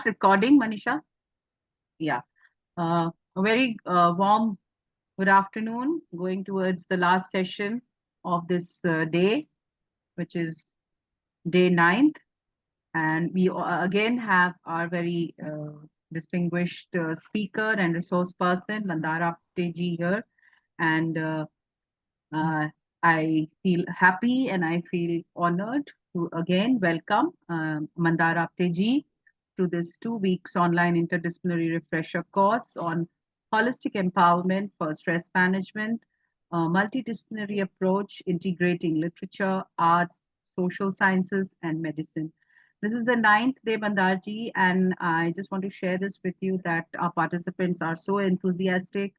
recording, Manisha? Yeah. A very warm good afternoon, going towards the last session of this day, which is day ninth. And we again have our very distinguished speaker and resource person, Mandar Apte ji here. And uh, I feel happy and I feel honored to again welcome Mandar Apte ji to this 2 weeks online interdisciplinary refresher course on holistic empowerment for stress management, multidisciplinary approach integrating literature, arts, social sciences, and medicine. This is the ninth day, Mandarji, and I just want to share this with you that our participants are so enthusiastic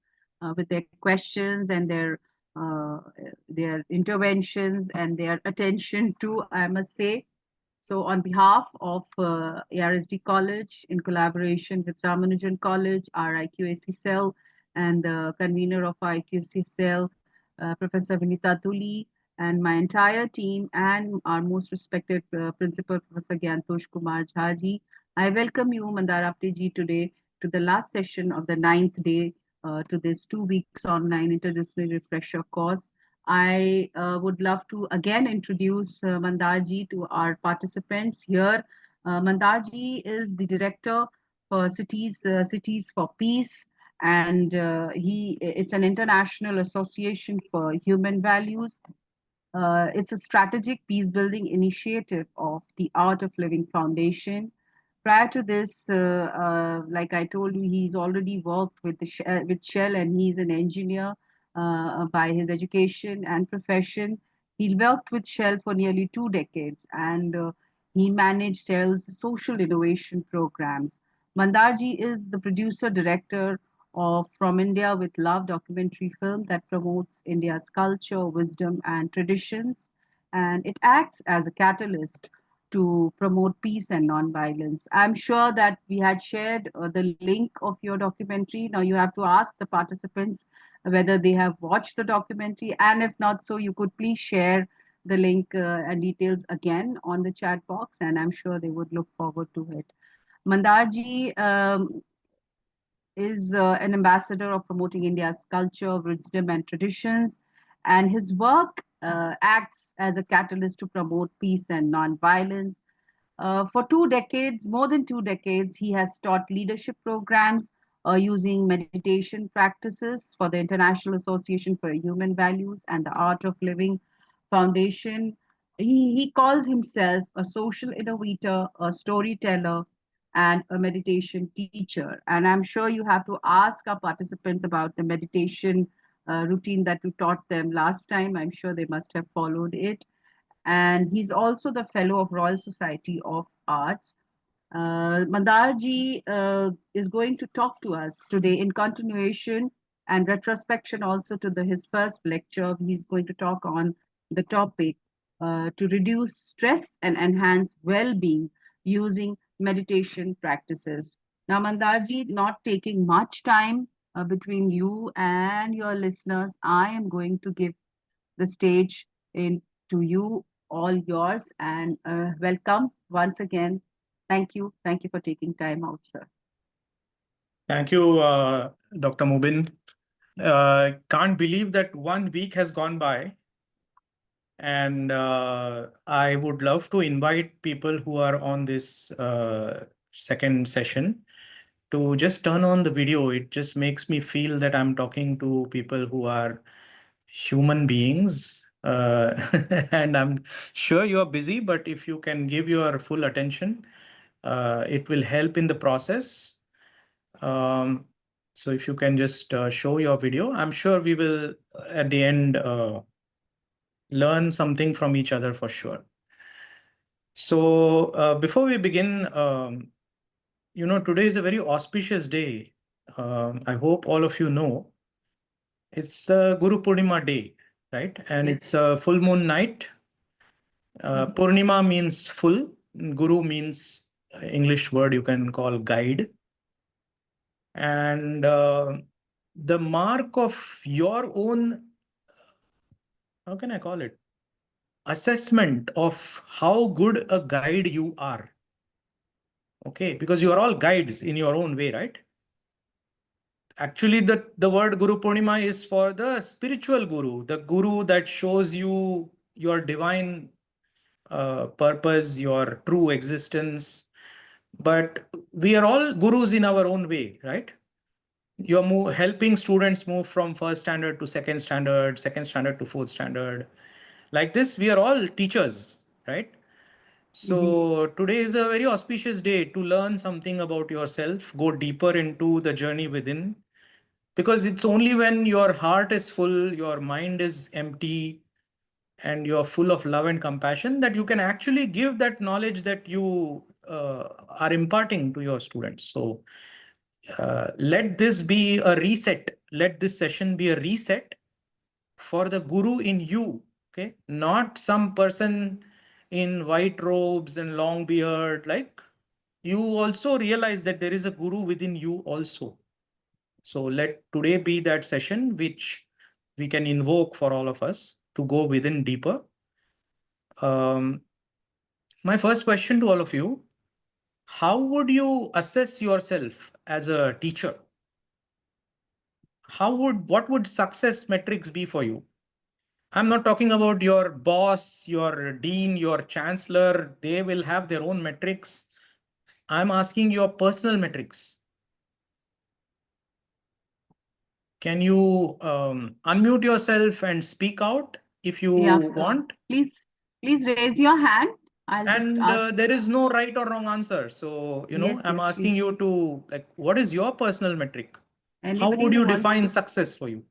with their questions and their interventions and their attention to, I must say. So on behalf of ARSD College, in collaboration with Ramanujan College, our IQAC cell, and the convener of our IQAC cell, Professor Vinita Tuli, and my entire team, and our most respected principal, Professor Gyantosh Kumar Jhaji, I welcome you, Mandar Apte ji, today to the last session of the ninth day to this 2 weeks online interdisciplinary refresher course. I would love to again introduce Mandarji to our participants here. Mandarji is the director for Cities for Peace, and it's an international association for human values. It's a strategic peace building initiative of the Art of Living Foundation. Prior to this, like I told you, he's already worked with Shell, and he's an engineer by his education and profession. He worked with Shell for nearly 2 decades, and he managed Shell's social innovation programs. Mandarji is the producer director of From India with Love documentary film that promotes India's culture, wisdom, and traditions. And it acts as a catalyst to promote peace and non-violence. I'm sure that we had shared the link of your documentary. Now you have to ask the participants whether they have watched the documentary, and if not so, you could please share the link and details again on the chat box, and I'm sure they would look forward to it. Mandarji is an ambassador of promoting India's culture, wisdom, and traditions, and his work acts as a catalyst to promote peace and non-violence. For 2 decades, more than 2 decades, he has taught leadership programs using meditation practices for the International Association for Human Values and the Art of Living Foundation. He calls himself a social innovator, a storyteller, and a meditation teacher. And I'm sure you have to ask our participants about the meditation routine that you taught them last time. I'm sure they must have followed it. And he's also the fellow of Royal Society of Arts. Mandarji is going to talk to us today in continuation and retrospection also to his first lecture. He's going to talk on the topic to reduce stress and enhance well-being using meditation practices. Now, Mandarji, not taking much time between you and your listeners, I am going to give the stage in to you, all yours, and welcome once again. Thank you. Thank you for taking time out, sir. Thank you, Dr. Mubin. Can't believe that 1 week has gone by. And I would love to invite people who are on this second session to just turn on the video. It just makes me feel that I'm talking to people who are human beings. And I'm sure you're busy, but if you can give your full attention, it will help in the process. So if you can just show your video, I'm sure we will at the end learn something from each other for sure. So before we begin, today is a very auspicious day. I hope all of you know it's Guru Purnima day, right? And it's a full moon night. Purnima means full. Guru means English word you can call guide. And the mark of your own, how can I call it? Assessment of how good a guide you are Okay, because you are all guides in your own way, right? Actually, the word Guru Purnima is for the spiritual guru, the guru that shows you your divine purpose, your true existence. But we are all gurus in our own way, right? You're helping students move from first standard to second standard to fourth standard. Like this, we are all teachers, right? So today is a very auspicious day to learn something about yourself, go deeper into the journey within, because it's only when your heart is full, your mind is empty, and you're full of love and compassion that you can actually give that knowledge that you are imparting to your students. So let this be a reset. Let this session be a reset for the guru in you. Okay, not some person in white robes and long beard. Like, you also realize that there is a guru within you also. So let today be that session which we can invoke for all of us to go within deeper. My first question to all of you: how would you assess yourself as a teacher? What would success metrics be for you? I'm not talking about your boss, your dean, your chancellor. They will have their own metrics. I'm asking your personal metrics. Can you unmute yourself and speak out if you Yeah, want? please raise your hand. I'll just And ask. there is no right or wrong answer. So, Yes, I'm yes, asking please. you to, like, what is your personal metric? How Anybody would who you wants define to. success for you?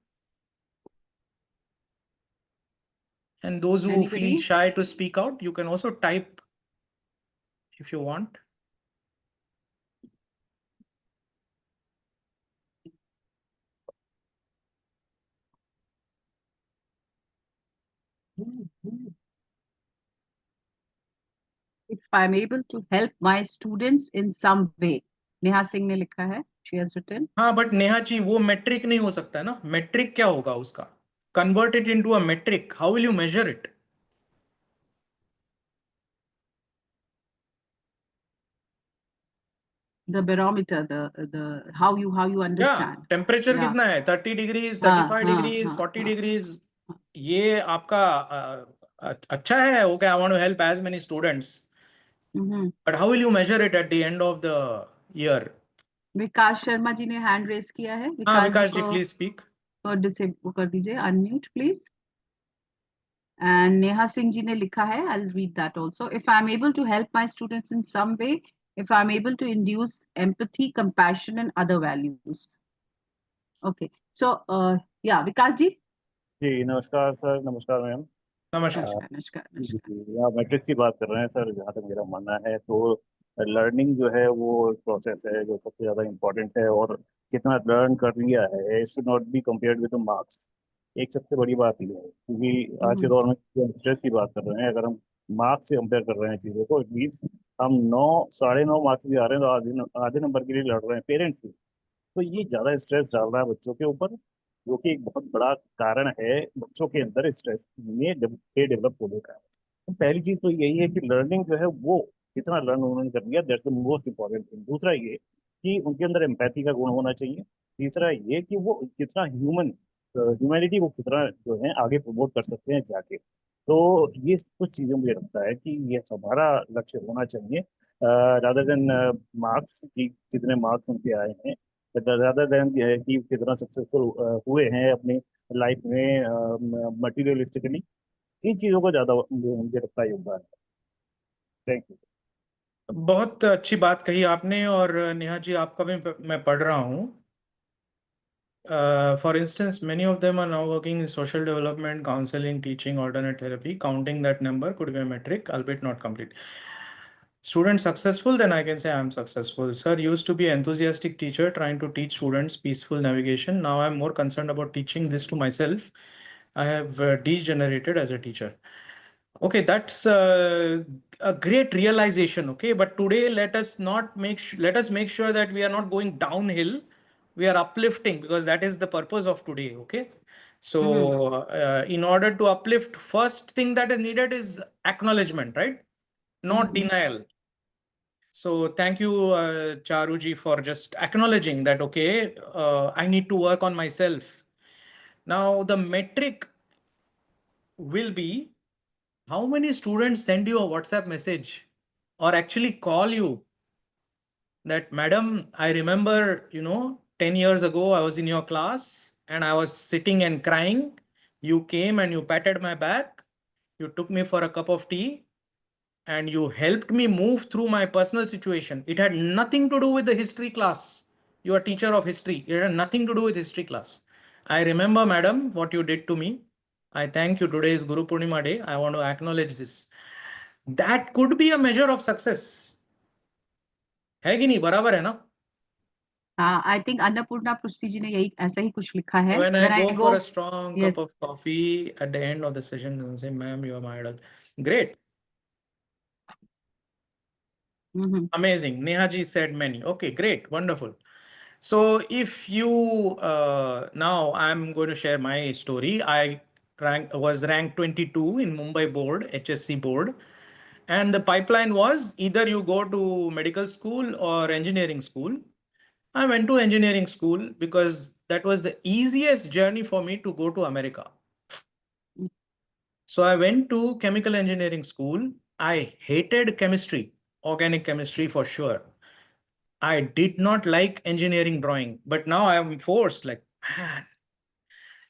And those who feel Anybody? shy to speak out, you can also type if you want. If I'm able to help my students in some way. Neha Singh ने लिखा है. She has written. हाँ, but Neha ji, वो metric नहीं हो सकता है ना. मेट्रिक क्या होगा उसका? Convert it into a metric. How will you measure it? The barometer, the how you क्या understand. Temperature Yeah. कितना है? 30 डिग्रीज, थर्टी हाँ फाइव हाँ डिग्रीज हाँ 40 डिग्रीज? हाँ. ये आपका अच्छा है. Okay, I want to help as many students, Mhm. But how will you measure it at the end of the year? Vikas Sharma ji ने हैंड रेस किया है. हाँ, विकास जी विकास जी, को प्लीज स्पीक. डिसेबल कर दीजिए. Unmute please. And Neha Singh ji ne likha hai, I'll read that also. If I'm able to help my students in some way, if I'm able to induce empathy, compassion, and other values. Okay. So, yeah, Vikas ji. जी नमस्कार sir, नमस्कार ma'am. नमस्कार. नमस्कार नमस्कार नमस्कार. जी, आप matrix की बात कर रहे हैं सर। जहाँ तक मेरा मानना है तो लर्निंग जो है वो प्रोसेस है जो सबसे ज़्यादा इम्पोर्टेंट है, और कितना लर्न कर लिया है should not be compared with marks. एक सबसे बड़ी बात ये है, क्योंकि आज के दौर में स्ट्रेस की बात कर रहे हैं, अगर हम मार्क्स से कंपेयर कर रहे हैं चीज़ों को, इट मीन्स हम 9 9.5 मार्क्स भी आ रहे हैं तो आधे नंबर के लिए लड़ रहे हैं पेरेंट्स से। तो ये ज़्यादा स्ट्रेस डाल रहा है बच्चों के ऊपर, जो कि एक बहुत बड़ा कारण है बच्चों के अंदर स्ट्रेस में डेवलप होने का। तो पहली चीज तो यही है कि लर्निंग जो है वो कितना लर्न उन्होंने कर लिया, that's the most important thing. दूसरा ये कि उनके अंदर एम्पैथी का गुण होना चाहिए। तीसरा ये कि वो कितना ह्यूमैनिटी को कितना जो है आगे प्रमोट कर सकते हैं जाके। तो ये कुछ चीज़ों में लगता है कि ये हमारा लक्ष्य होना चाहिए, रादर देन मार्क्स की कितने मार्क्स उनके आए हैं, rather than कि कितना सक्सेसफुल हुए हैं अपनी लाइफ में मटीरियलिस्टिकली। इन चीज़ों को ज़्यादा मुझे लगता है योगदान है। Thank you. बहुत अच्छी बात कही आपने. और नेहा जी, आपका भी मैं पढ़ रहा हूँ. For instance, many of them are now working in social development, counseling, teaching, alternate therapy. Counting that number could be a metric, albeit not complete. Student successful, then I can say I'm successful. Sir used to be an enthusiastic teacher trying to teach students peaceful navigation. Now I'm more concerned about teaching this to myself. I have degenerated as a teacher. Okay, that's a great realization. Okay, but today let us make sure that we are not going downhill. We are uplifting, because that is the purpose of today. Okay, so in order to uplift, first thing that is needed is acknowledgement, right? Not denial. So thank you, Charuji, for just acknowledging that, okay, I need to work on myself. Now, the metric will be how many students send you a WhatsApp message or actually call you that, madam, I remember, 10 years ago, I was in your class and I was sitting and crying. You came and you patted my back. You took me for a cup of tea and you helped me move through my personal situation. It had nothing to do with the history class. You are teacher of history. It had nothing to do with history class. I remember, madam, what you did to me. I thank you. Today is Guru Purnima Day. I want to acknowledge this. That could be a measure of success. है कि नहीं? बराबर है ना? I think Annapurna पृथ्वी जी ने यही ऐसा ही कुछ लिखा है. When I go for a strong yes. cup of coffee at the end of the session, and say, ma'am, you are my idol. Great. Amazing. Neha ji said many. Okay, great. Wonderful. So if you, now I'm going to share my story. I was ranked 22 in Mumbai board, HSC board. And the pipeline was either you go to medical school or engineering school. I went to engineering school because that was the easiest journey for me to go to America. So I went to chemical engineering school. I hated chemistry, organic chemistry for sure. I did not like engineering drawing, but now I am forced, like, man.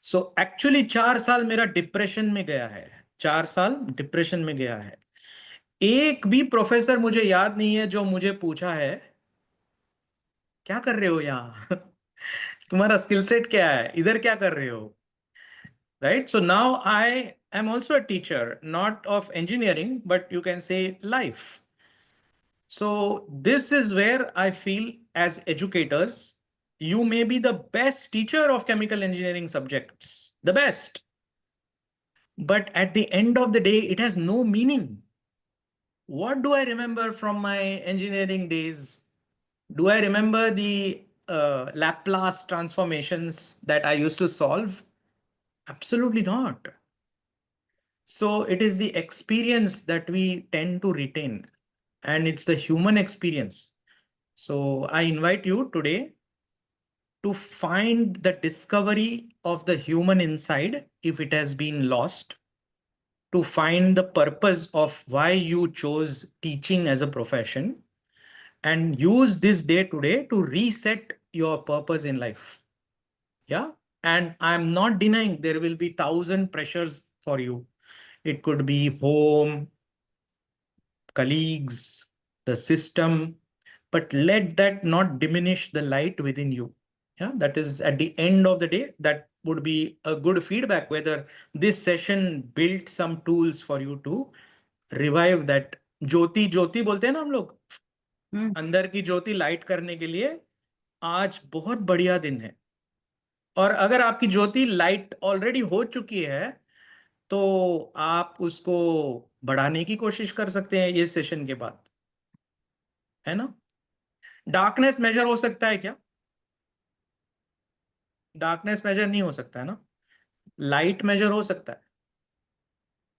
So actually 4 साल मेरा depression में गया है. 4 साल depression में गया है. एक भी प्रोफेसर मुझे याद नहीं है जो मुझे पूछा है क्या कर रहे हो यहाँ तुम्हारा स्किल सेट क्या है इधर क्या कर रहे हो. Right? So now I am also a teacher, not of engineering, but you can say life. So this is where I feel as educators, you may be the best teacher of chemical engineering subjects, the best. But at the end of the day, it has no meaning. What do I remember from my engineering days? Do I remember the Laplace transformations that I used to solve? Absolutely not. So it is the experience that we tend to retain, and it's the human experience. So I invite you today to find the discovery of the human inside if it has been lost, to find the purpose of why you chose teaching as a profession, and use this day today to reset your purpose in life. Yeah. And I'm not denying there will be 1,000 pressures for you. It could be home, colleagues, the system, but let that not diminish the light within you. Yeah, that is at the end of the day, that would be a good feedback whether this session built some tools for you to revive that ज्योति ज्योति बोलते हैं ना हम लोग अंदर की ज्योति light करने के लिए आज बहुत बढ़िया दिन है. और अगर आपकी ज्योति लाइट ऑलरेडी हो चुकी है तो आप उसको बढ़ाने की कोशिश कर सकते हैं ये सेशन के बाद, है ना. डार्कनेस मेजर हो सकता है क्या? डार्कनेस मेजर नहीं हो सकता है ना. लाइट मेजर हो सकता है,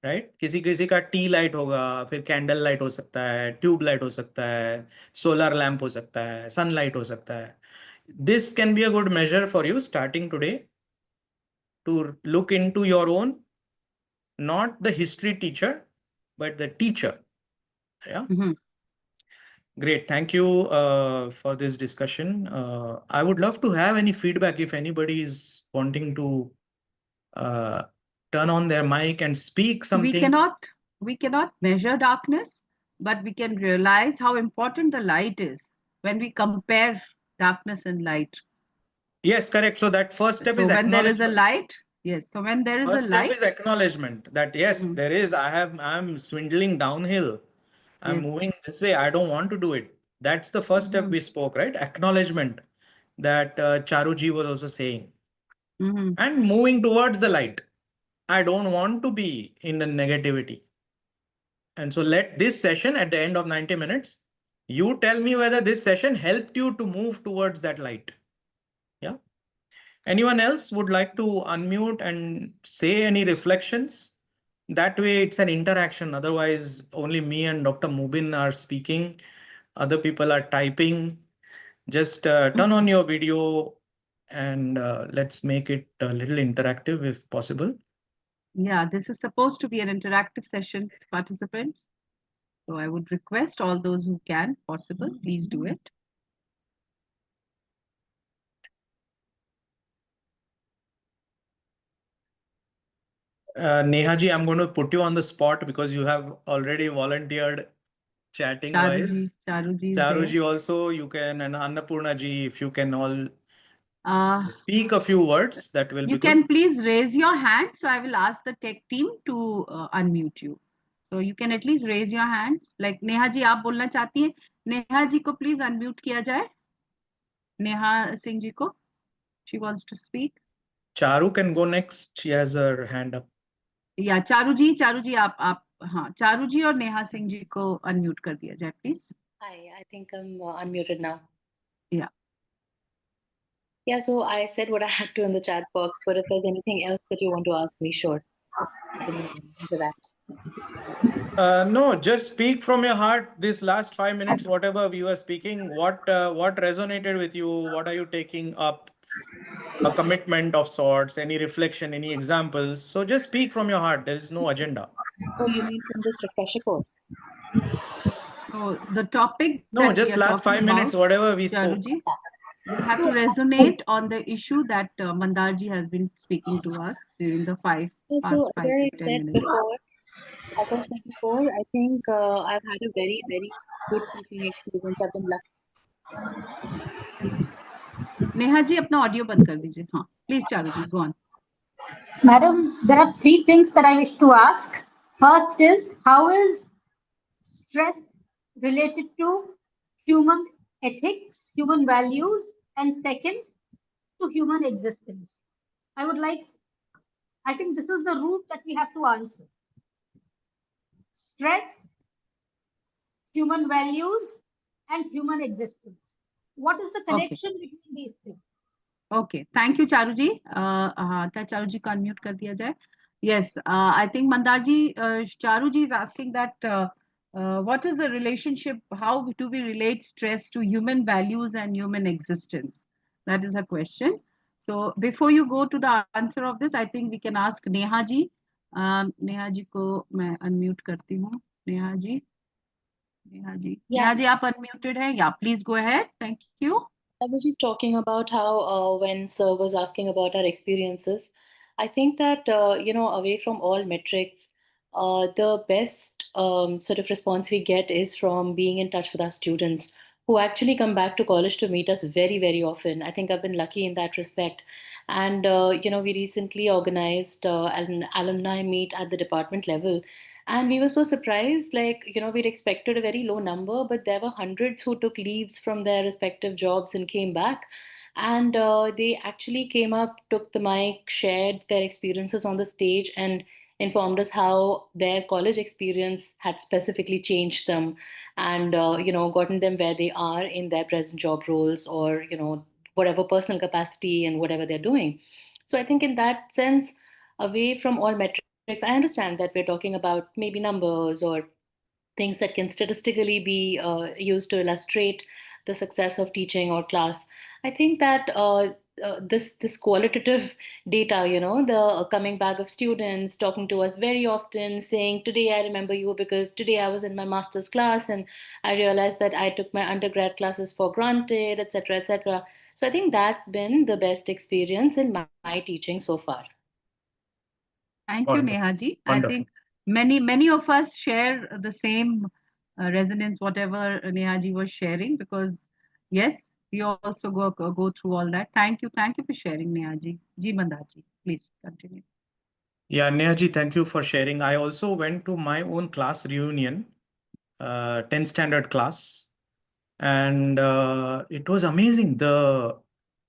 राइट. किसी किसी का टी लाइट होगा, फिर कैंडल लाइट हो सकता है, ट्यूब लाइट हो सकता है, सोलर लैंप हो सकता है, सनलाइट हो सकता है. This can be a good measure for you starting today to look into your own, not the history teacher but the teacher. Yeah. Great. Thank you for this discussion. I would love to have any feedback if anybody is wanting to turn on their mic and speak something. We cannot measure darkness, but we can realize how important the light is when we compare darkness and light. Yes, correct. So that first step So is when there is a acknowledgement. light, yes. So when there is First a step light, is acknowledgement that yes, there is, I'm swindling downhill. I'm Yes. moving this way. I don't want to do it. That's the first step we spoke, right? Acknowledgement that Charuji was also saying. And moving towards the light. I don't want to be in the negativity. And so let this session at the end of 90 minutes, you tell me whether this session helped you to move towards that light. Yeah. Anyone else would like to unmute and say any reflections? That way it's an interaction. Otherwise, only me and Dr. Mubin are speaking. other people are typing. Just turn on your video and let's make it a little interactive if possible. Yeah, this is supposed to be an interactive session, participants. So I would request all those who can possible, please do it. Neha ji, I'm going to put you on the spot because you have already volunteered chatting wise. Charuji is Charu there. ji also, you can, and Annapurna ji, if you can all Speak a few words, that will be You good. can please raise your hand. So I will ask the tech team to unmute you. So you can at least raise your hands. Like Neha ji, आप बोलना चाहती हैं? नेहा जी को please unmute किया जाए. नेहा सिंह जी को. She wants to speak. Charu can go next. She has her hand up. Yeah, Charu जी आप हाँ चारू जी और नेहा सिंह जी को unmute कर दिया जाए please. Hi, I think I'm unmuted now. Yeah. Yeah, so I said what I had to in the chat box, but if there's anything else that you want to ask me, sure. We can interact. No, just speak from your heart. This last 5 minutes, whatever you are speaking, what resonated with you? What are you taking up? A commitment of sorts, any reflection, any examples. So just speak from your heart. There is no agenda. Oh, you mean from this refresher course? So the topic No, that just we are last talking 5 minutes, about, whatever we spoke. Charu ji, will have to resonate on the issue that Mandar ji has been speaking to us during the past So 5 as I to 10 said minutes. before, I think I've had a very, very good teaching experience. I've been lucky. Neha ji अपना audio बंद कर दीजिए. हाँ, please Charu ji, go on. Madam, there are 3 things that I wish to ask. First is, how is stress related to human ethics, human values, and second, to human existence? I think this is the route that we have to answer. Stress, human values, and human existence. What is the connection between these three? Okay, thank you, Charu ji. क्या चारू जी को unmute कर दिया जाए? Yes, I think Mandar ji, Charu ji is asking that what is the relationship? How do we relate stress to human values and human existence? That is her question. So before you go to the answer of this, I think we can ask Neha ji. Neha ji को मैं unmute करती हूँ. नेहा जी. नेहा जी आप unmuted हैं. Yeah, please go ahead. Thank you. I was just talking about how when Sir was asking about our experiences, I think that, away from all metrics, the best sort of response we get is from being in touch with our students who actually come back to college to meet us very, very often. I think I've been lucky in that respect. And, we recently organized an alumni meet at the department level. And we were so surprised, we'd expected a very low number, but there were hundreds who took leaves from their respective jobs and came back. And they actually came up, took the mic, shared their experiences on the stage, and informed us how their college experience had specifically changed them and, gotten them where they are in their present job roles or, whatever personal capacity and whatever they're doing. So I think in that sense, away from all metrics, I understand that we're talking about maybe numbers or things that can statistically be used to illustrate the success of teaching or class. I think that this qualitative data, the coming back of students talking to us very often, saying, "Today I remember you because today I was in my master's class and I realized that I took my undergrad classes for granted, etc., etc." So I think that's been the best experience in my teaching so far. Thank you, Neha ji. I think many of us share the same resonance, whatever Neha ji was sharing, because yes, we also go through all that. Thank you for sharing, Neha ji. Ji Mandar ji, please continue. Yeah, Neha ji, thank you for sharing. I also went to my own class reunion, 10th standard class, and it was amazing. The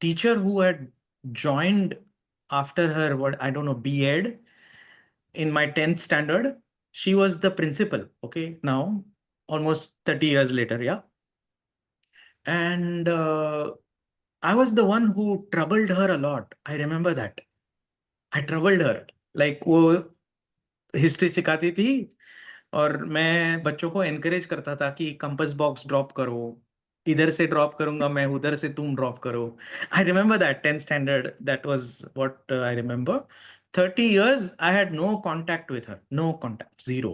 teacher who had joined after her, B.Ed in my 10th standard, she was the principal, okay, now, almost 30 years later, yeah. And I was the one who troubled her a lot. I remember that. I troubled her. Like, वो history सिखाती थी, और मैं बच्चों को encourage करता था कि कंपास बॉक्स ड्रॉप करो, इधर से ड्रॉप करूंगा मैं, उधर से तुम ड्रॉप करो. I remember that 10th standard, that was what I remember. 30 years I had no contact with her, no contact, zero.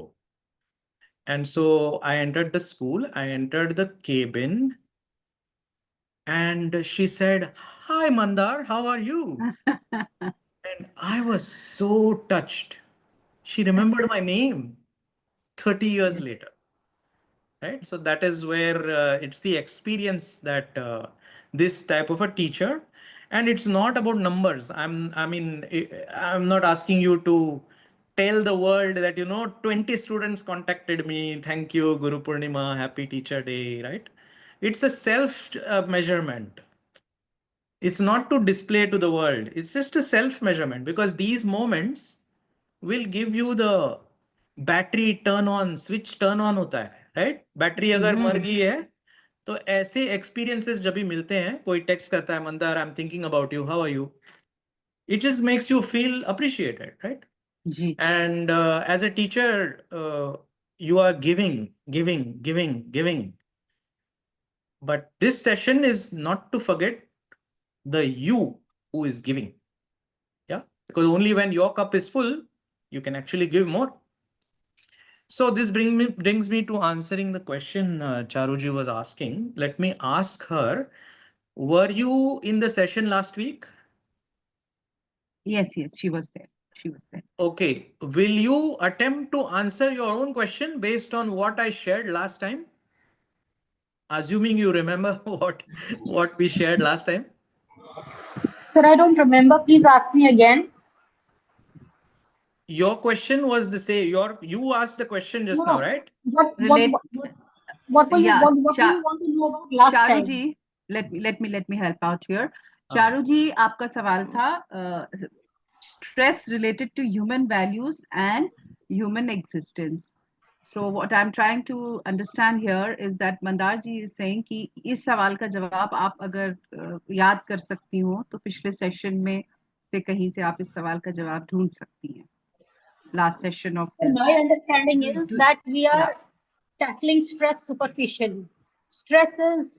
And so I entered the school, I entered the cabin, and she said, "Hi Mandar, how are you?" And I was so touched. She remembered my name 30 years Yes. later. Right, so that is where it's the experience that this type of a teacher. And it's not about numbers. I'm not asking you to tell the world that 20 students contacted me, thank you Guru Purnima, happy teacher day, right? It's a self measurement. It's not to display to the world, it's just a self measurement, because these moments will give you the battery turn on, switch turn on होता है, right? Battery अगर मर गई है तो ऐसे experiences जब भी मिलते हैं, कोई text करता है, Mandar I'm thinking about you, how are you? It just makes you feel appreciated, right? Ji. And as a teacher, you are giving, giving, giving, giving. But this session is not to forget the you who is giving. Yeah, because only when your cup is full, you can actually give more. So this brings me to answering the question Charuji was asking. Let me ask her, were you in the session last week? Yes, she was there. She was there. Okay, will you attempt to answer your own question based on what I shared last time? Assuming you remember what we shared last time. Sir, I don't remember. Please ask me again. Your question was the same. You asked the question just now, No, right? what Relate. were you Yeah, what do you want to know about last Charu time? Ji, let me help out here. हाँ. चारू जी, आपका सवाल था stress related to human values and human existence. So what I'm trying to understand here is that Mandar ji is saying कि इस सवाल का जवाब आप अगर याद कर सकती हो तो पिछले सेशन में से कहीं से आप इस सवाल का जवाब ढूंढ सकती हैं. Last session of So this. my understanding is that we are tackling stress superficially. Stress is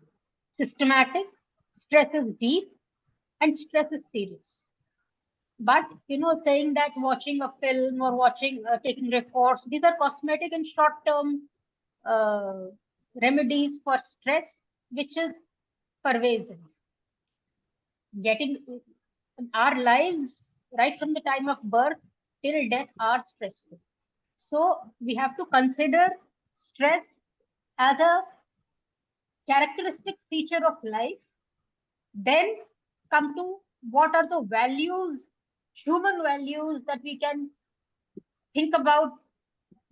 systematic, stress is deep, and stress is serious. But saying that watching a film or taking reports, these are cosmetic and short-term remedies for stress, which is pervasive. Getting our lives right from the time of birth till death are stressful. So we have to consider stress as a characteristic feature of life, then come to what are the values, human values that we can think about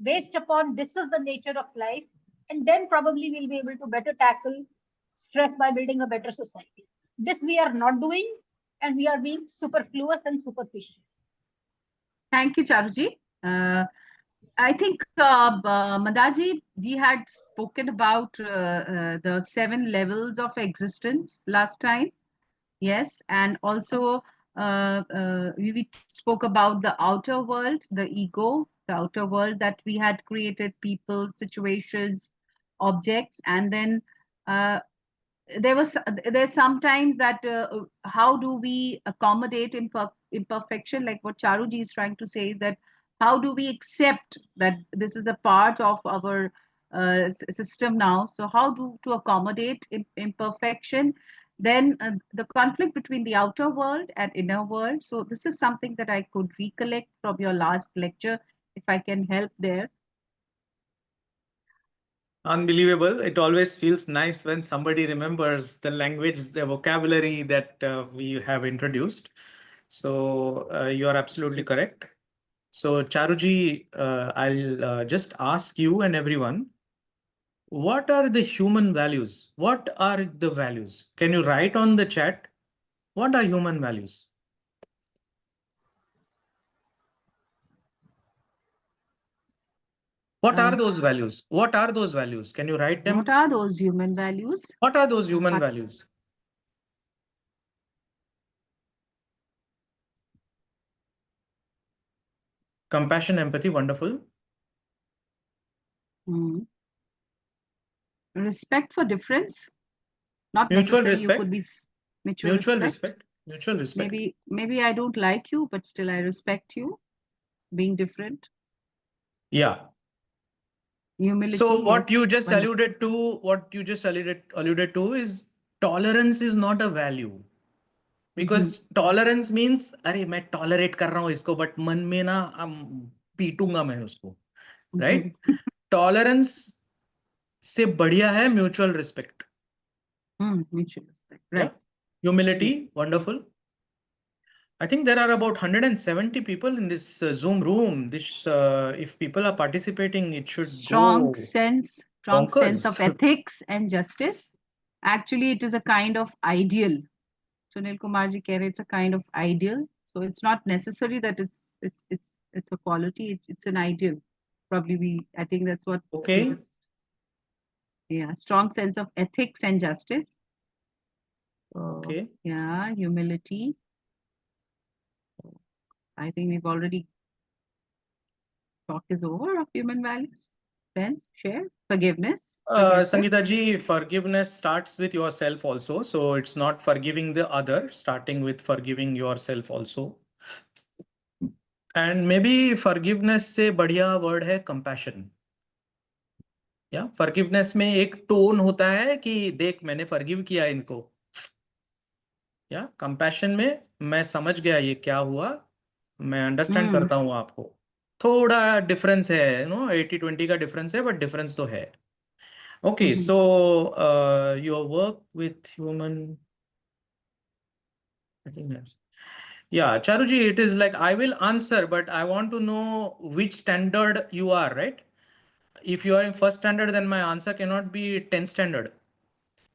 based upon this is the nature of life, and then probably we'll be able to better tackle stress by building a better society. This we are not doing, and we are being superfluous and superficial. Thank you, Charuji. I think, Mandarji, we had spoken about the 7 levels of existence last time. Yes, and also we spoke about the outer world, the ego, the outer world that we had created, people, situations, objects, and then there's sometimes that how do we accommodate imperfection, like what Charuji is trying to say is that how do we accept that this is a part of our system now, so how to accommodate imperfection, then the conflict between the outer world and inner world. So this is something that I could recollect from your last lecture, if I can help there. Unbelievable. It always feels nice when somebody remembers the language, the vocabulary that we have introduced. So you are absolutely correct. So Charuji, I'll just ask you and everyone, what are the human values? What are the values? Can you write on the chat? What are human values? What are those values? What are those values? Can you write them? What are those human values? What are those human values? Compassion, empathy, wonderful. Respect for difference, not Mutual necessarily you could respect. be mutual Mutual respect. respect. Mutual respect. Maybe I don't like you, but still I respect you, being different. Yeah. Humility. So what yes, you just wonderful. alluded to is tolerance is not a value. Because tolerance means अरे मैं tolerate कर रहा हूँ इसको but मन में ना पीटूंगा मैं उसको, right? Tolerance से बढ़िया है mutual respect. Mutual respect, right? Yeah? Humility, Yes. wonderful. I think there are about 170 people in this Zoom room. This, if people are participating, it should Strong go sense bonkers. of ethics and justice. Actually, it is a kind of ideal. Sunil Kumar ji keh rahe, it's a kind of ideal. So it's not necessary that it's a quality. It's an ideal. Probably I think that's what. Okay. Yeah, strong sense of ethics and justice. Okay. Yeah, humility. I think we've already talk is over of human values. Friends, share, forgiveness. Sangeeta ji, forgiveness starts with yourself also. So it's not forgiving the other, starting with forgiving yourself also. And maybe forgiveness से बढ़िया word है compassion. Yeah, forgiveness में एक tone होता है कि देख मैंने forgive किया इनको. Yeah, compassion में मैं समझ गया ये क्या हुआ, मैं understand करता हूँ आपको. थोड़ा difference है, 80-20 का difference है, but difference तो है. Okay, so your work with human, I think that's. Yeah, Charuji, it is like I will answer, but I want to know which standard you are, right? If you are in first standard, then my answer cannot be 10th standard.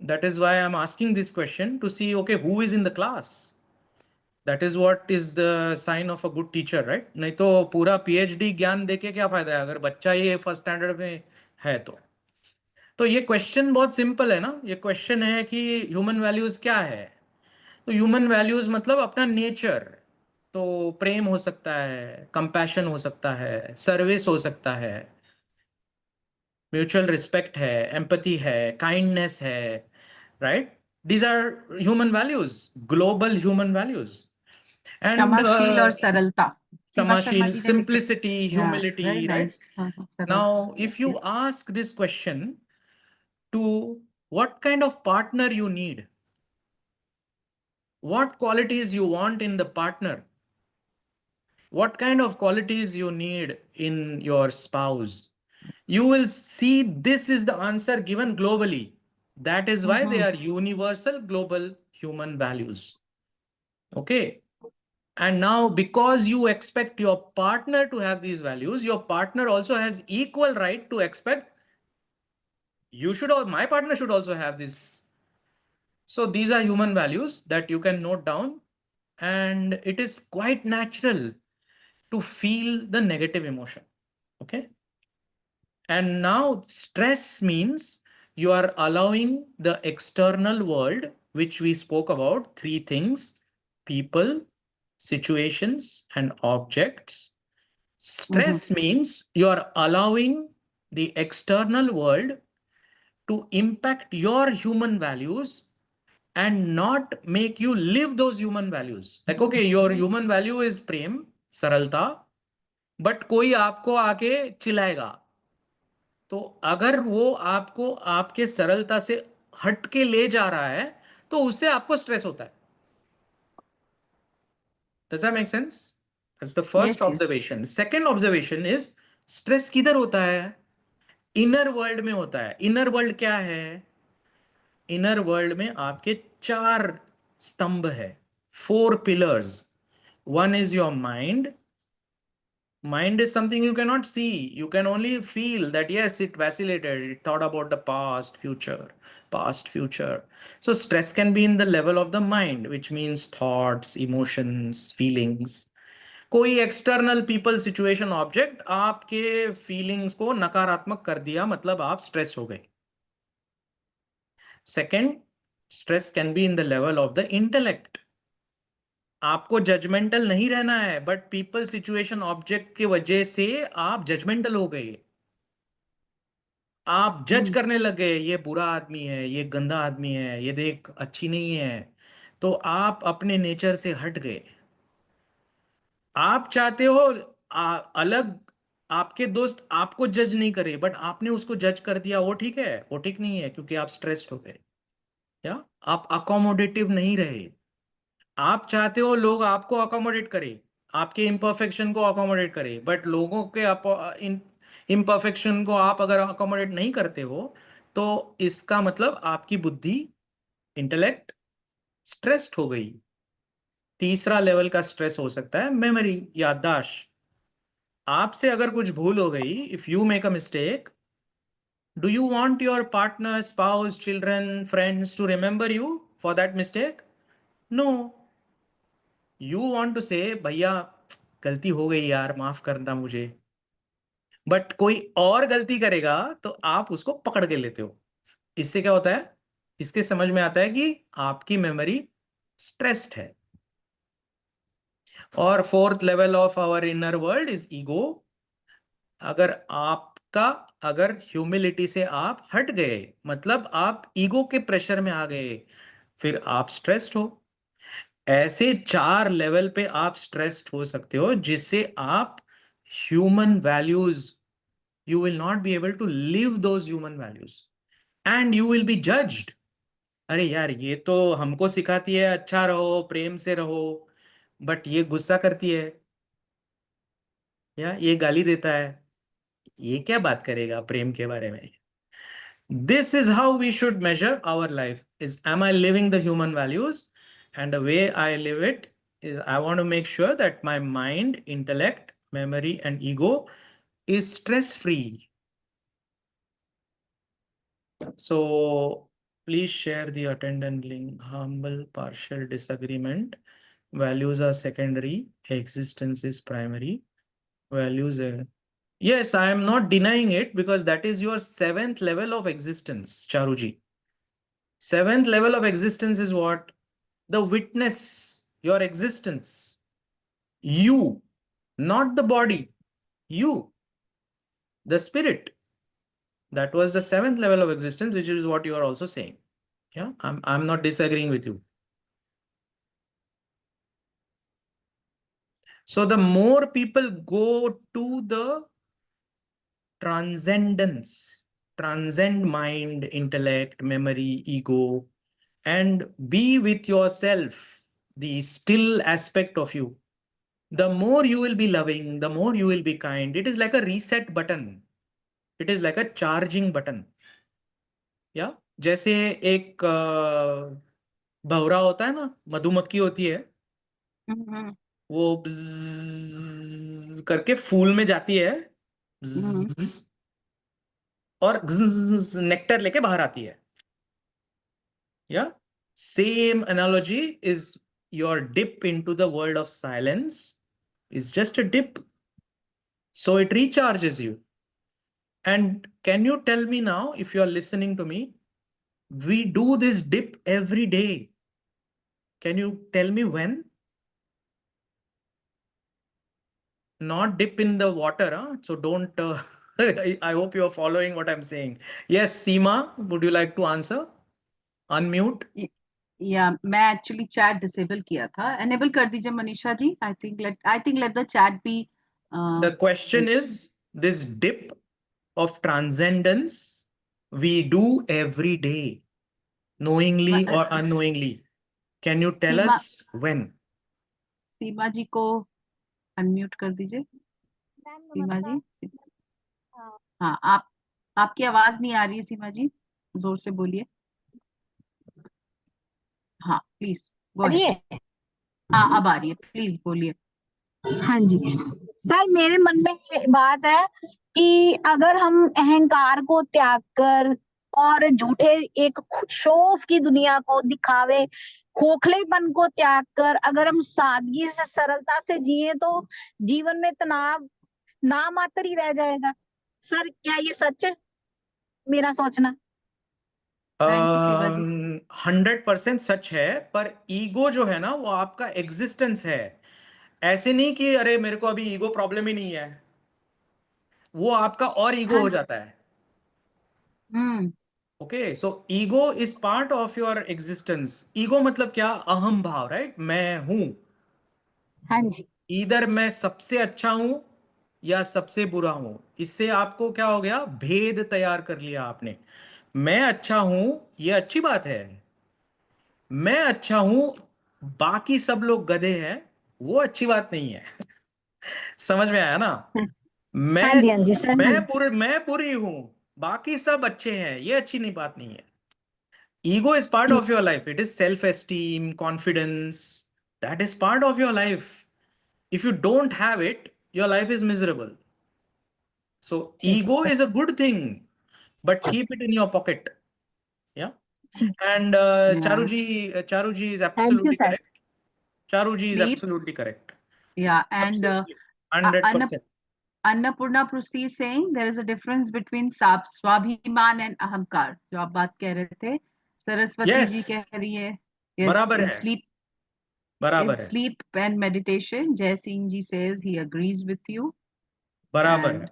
That is why I'm asking this question to see, okay, who is in the class? That is what is the sign of a good teacher, right? नहीं तो पूरा PhD ज्ञान देके क्या फायदा है अगर बच्चा ये फर्स्ट स्टैंडर्ड में है तो ये क्वेश्चन बहुत सिंपल है ना. ये क्वेश्चन है कि ह्यूमन वैल्यूज क्या है. तो ह्यूमन वैल्यूज मतलब अपना नेचर. तो प्रेम हो सकता है, कंपैशन हो सकता है, सर्विस हो सकता है, म्यूचुअल रिस्पेक्ट है, एम्पैथी है, काइंडनेस है, right? These are human values, global human values. And क्षमाशील और सरलता. सीमा शर्मा क्षमाशील, जी ने लिखा. simplicity, humility, very right? nice. Now, if you ask this question to what kind of partner you need, what qualities you want in the partner, what kind of qualities you need in your spouse, you will see this is the answer given globally. That is why they are universal global human values. Okay. And now because you expect your partner to have these values, your partner also has equal right to expect my partner should also have this. So these are human values that you can note down, and it is quite natural to feel the negative emotion. Okay. And now stress means you are allowing the external world, which we spoke about, 3 things: people, situations, and objects. Stress means you are allowing the external world to impact your human values and not make you live those human values. Like, okay, your human value is prem, saralta, but कोई आपको आके चिल्लाएगा. तो अगर वो आपको आपके सरलता से हट के ले जा रहा है तो उससे आपको स्ट्रेस होता है. Does that make sense? That's the first observation. Second observation is stress किधर होता है? इनर वर्ल्ड में होता है. इनर वर्ल्ड क्या है? इनर वर्ल्ड में आपके 4 स्तंभ है, 4 pillars. One is your mind. Mind is something you cannot see. You can only feel that, yes, it vacillated. It thought about the past, future. So stress can be in the level of the mind, which means thoughts, emotions, feelings. कोई external people, situation, object आपके feelings को नकारात्मक कर दिया, मतलब आप stress हो गए. Second, stress can be in the level of the intellect. आपको जजमेंटल नहीं रहना है, बट पीपल, सिचुएशन, ऑब्जेक्ट की वजह से आप जजमेंटल हो गए. आप जज करने लगे, ये बुरा आदमी है, ये गंदा आदमी है, ये देख अच्छी नहीं है, तो आप अपने नेचर से हट गए। आप चाहते हो अलग, आपके दोस्त आपको जज नहीं करे, बट आपने उसको जज कर दिया, वो ठीक है? वो ठीक नहीं है, क्योंकि आप स्ट्रेस्ड हो गए, या आप अकोमोडेटिव नहीं रहे। आप चाहते हो लोग आपको अकोमोडेट करे, आपके इम्परफेक्शन को अकोमोडेट करे, बट लोगों के इम्परफेक्शन को आप अगर अकोमोडेट नहीं करते हो, तो इसका मतलब आपकी बुद्धि, इंटेलेक्ट स्ट्रेस्ड हो गई। तीसरा लेवल का स्ट्रेस हो सकता है मेमोरी, याददाश्त। आपसे अगर कुछ भूल हो गई, if you make a mistake, do you want your partner, spouse, children, friends to remember you for that mistake? No, you want to say भैया गलती हो गई यार, माफ करना मुझे। बट कोई और गलती करेगा तो आप उसको पकड़ के लेते हो। इससे क्या होता है? इसके समझ में आता है कि आपकी मेमोरी स्ट्रेस्ड है। और fourth level of our inner world is ego. अगर ह्यूमिलिटी से आप हट गए, मतलब आप ईगो के प्रेशर में आ गए, फिर आप स्ट्रेस्ड हो। ऐसे 4 लेवल पे आप स्ट्रेस्ड हो सकते हो, जिससे आप human values, you will not be able to live those human values, and you will be judged. अरे यार, ये तो हमको सिखाती है अच्छा रहो, प्रेम से रहो, बट ये गुस्सा करती है, या ये गाली देता है, ये क्या बात करेगा प्रेम के बारे में? This is how we should measure our life, is am I living the human values? And the way I live it is I want to make sure that my mind, intellect, memory and ego is stress free. So please share the attendant link. Humble partial disagreement. Values are secondary, existence is primary. Values are... Yes, I am not denying it, because that is your 7th level of existence, Charuji. 7th level of existence is what? The witness, your existence. You, not the body. You, the spirit. That was the 7th level of existence, which is what you are also saying. Yeah, I'm not disagreeing with you. So the more people go to the transcendence, transcend mind, intellect, memory, ego, and be with yourself, the still aspect of you, the more you will be loving, the more you will be kind. It is like a reset button. It is like a charging button. या जैसे एक भंवरा होता है ना, मधुमक्खी होती है, वो bzzz करके फूल में जाती है, bzzz, और नेक्टर लेके बाहर आती है। या same analogy is your dip into the world of silence is just a dip, so it recharges you. And can you tell me now, if you are listening to me, we do this dip every day. Can you tell me when? Not dip in the water, huh? So don't, I hope you are following what I'm saying. Yes, Seema, would you like to answer? Unmute. या मैं actually chat disable किया था, enable कर दीजिए Manisha ji. I think let the chat be. The question is, this dip of transcendence we do every day, knowingly or unknowingly. Can you tell Seema us when? सीमा जी को unmute कर दीजिए। सीमा जी, हाँ, आपकी आवाज नहीं आ रही है सीमा जी, जोर से बोलिए। हाँ प्लीज गो अहेड। हाँ अब आ रही है, प्लीज बोलिए। हाँ जी सर, मेरे मन में ये बात है कि अगर हम अहंकार को त्याग कर और झूठे एक शो ऑफ की दुनिया को दिखावे, खोखलेपन को त्याग कर अगर हम सादगी से, सरलता से जिए, तो जीवन में तनाव ना मात्र ही रह जाएगा। सर, क्या ये सच है, मेरा सोचना? थैंक यू सीमा जी। 100% सच है, पर ईगो जो है ना, वो आपका एग्जिस्टेंस है। ऐसे नहीं कि अरे मेरे को अभी ईगो प्रॉब्लम ही नहीं है, वो आपका और ईगो हाँ हो जाता है। Hmm. Okay, so ego is part of your existence. Ego मतलब क्या? अहम भाव, right? मैं हूं. हाँ जी. इधर मैं सबसे अच्छा हूं या सबसे बुरा हूं. इससे आपको क्या हो गया? भेद तैयार कर लिया आपने. मैं अच्छा हूं, ये अच्छी बात है. मैं अच्छा हूं, बाकी सब लोग गधे हैं, वो अच्छी बात नहीं है. समझ में आया ना? हाँ जी सर. मैं बुरी हूं, बाकी सब अच्छे हैं, ये अच्छी नहीं बात नहीं है. Ego is part ji. of your life. It is self-esteem, confidence. That is part of your life. If you don't have it, your life is miserable. So ठीक है ego sir. is a good thing, but keep it in your pocket. Yeah. जी. And Yeah. Charuji is thank you absolutely sir. correct. Charuji is Sleep. absolutely correct. Yeah. And Absolutely. 100%. Annapurna Prusti is saying there is a difference between Swabhiman and Ahamkar. जो आप बात कह रहे थे. Saraswati जी कह Yes. रही है. Yes, बराबर in है. sleep, बराबर है. sleep and meditation. Jai Singh ji says he agrees with you. बराबर And है.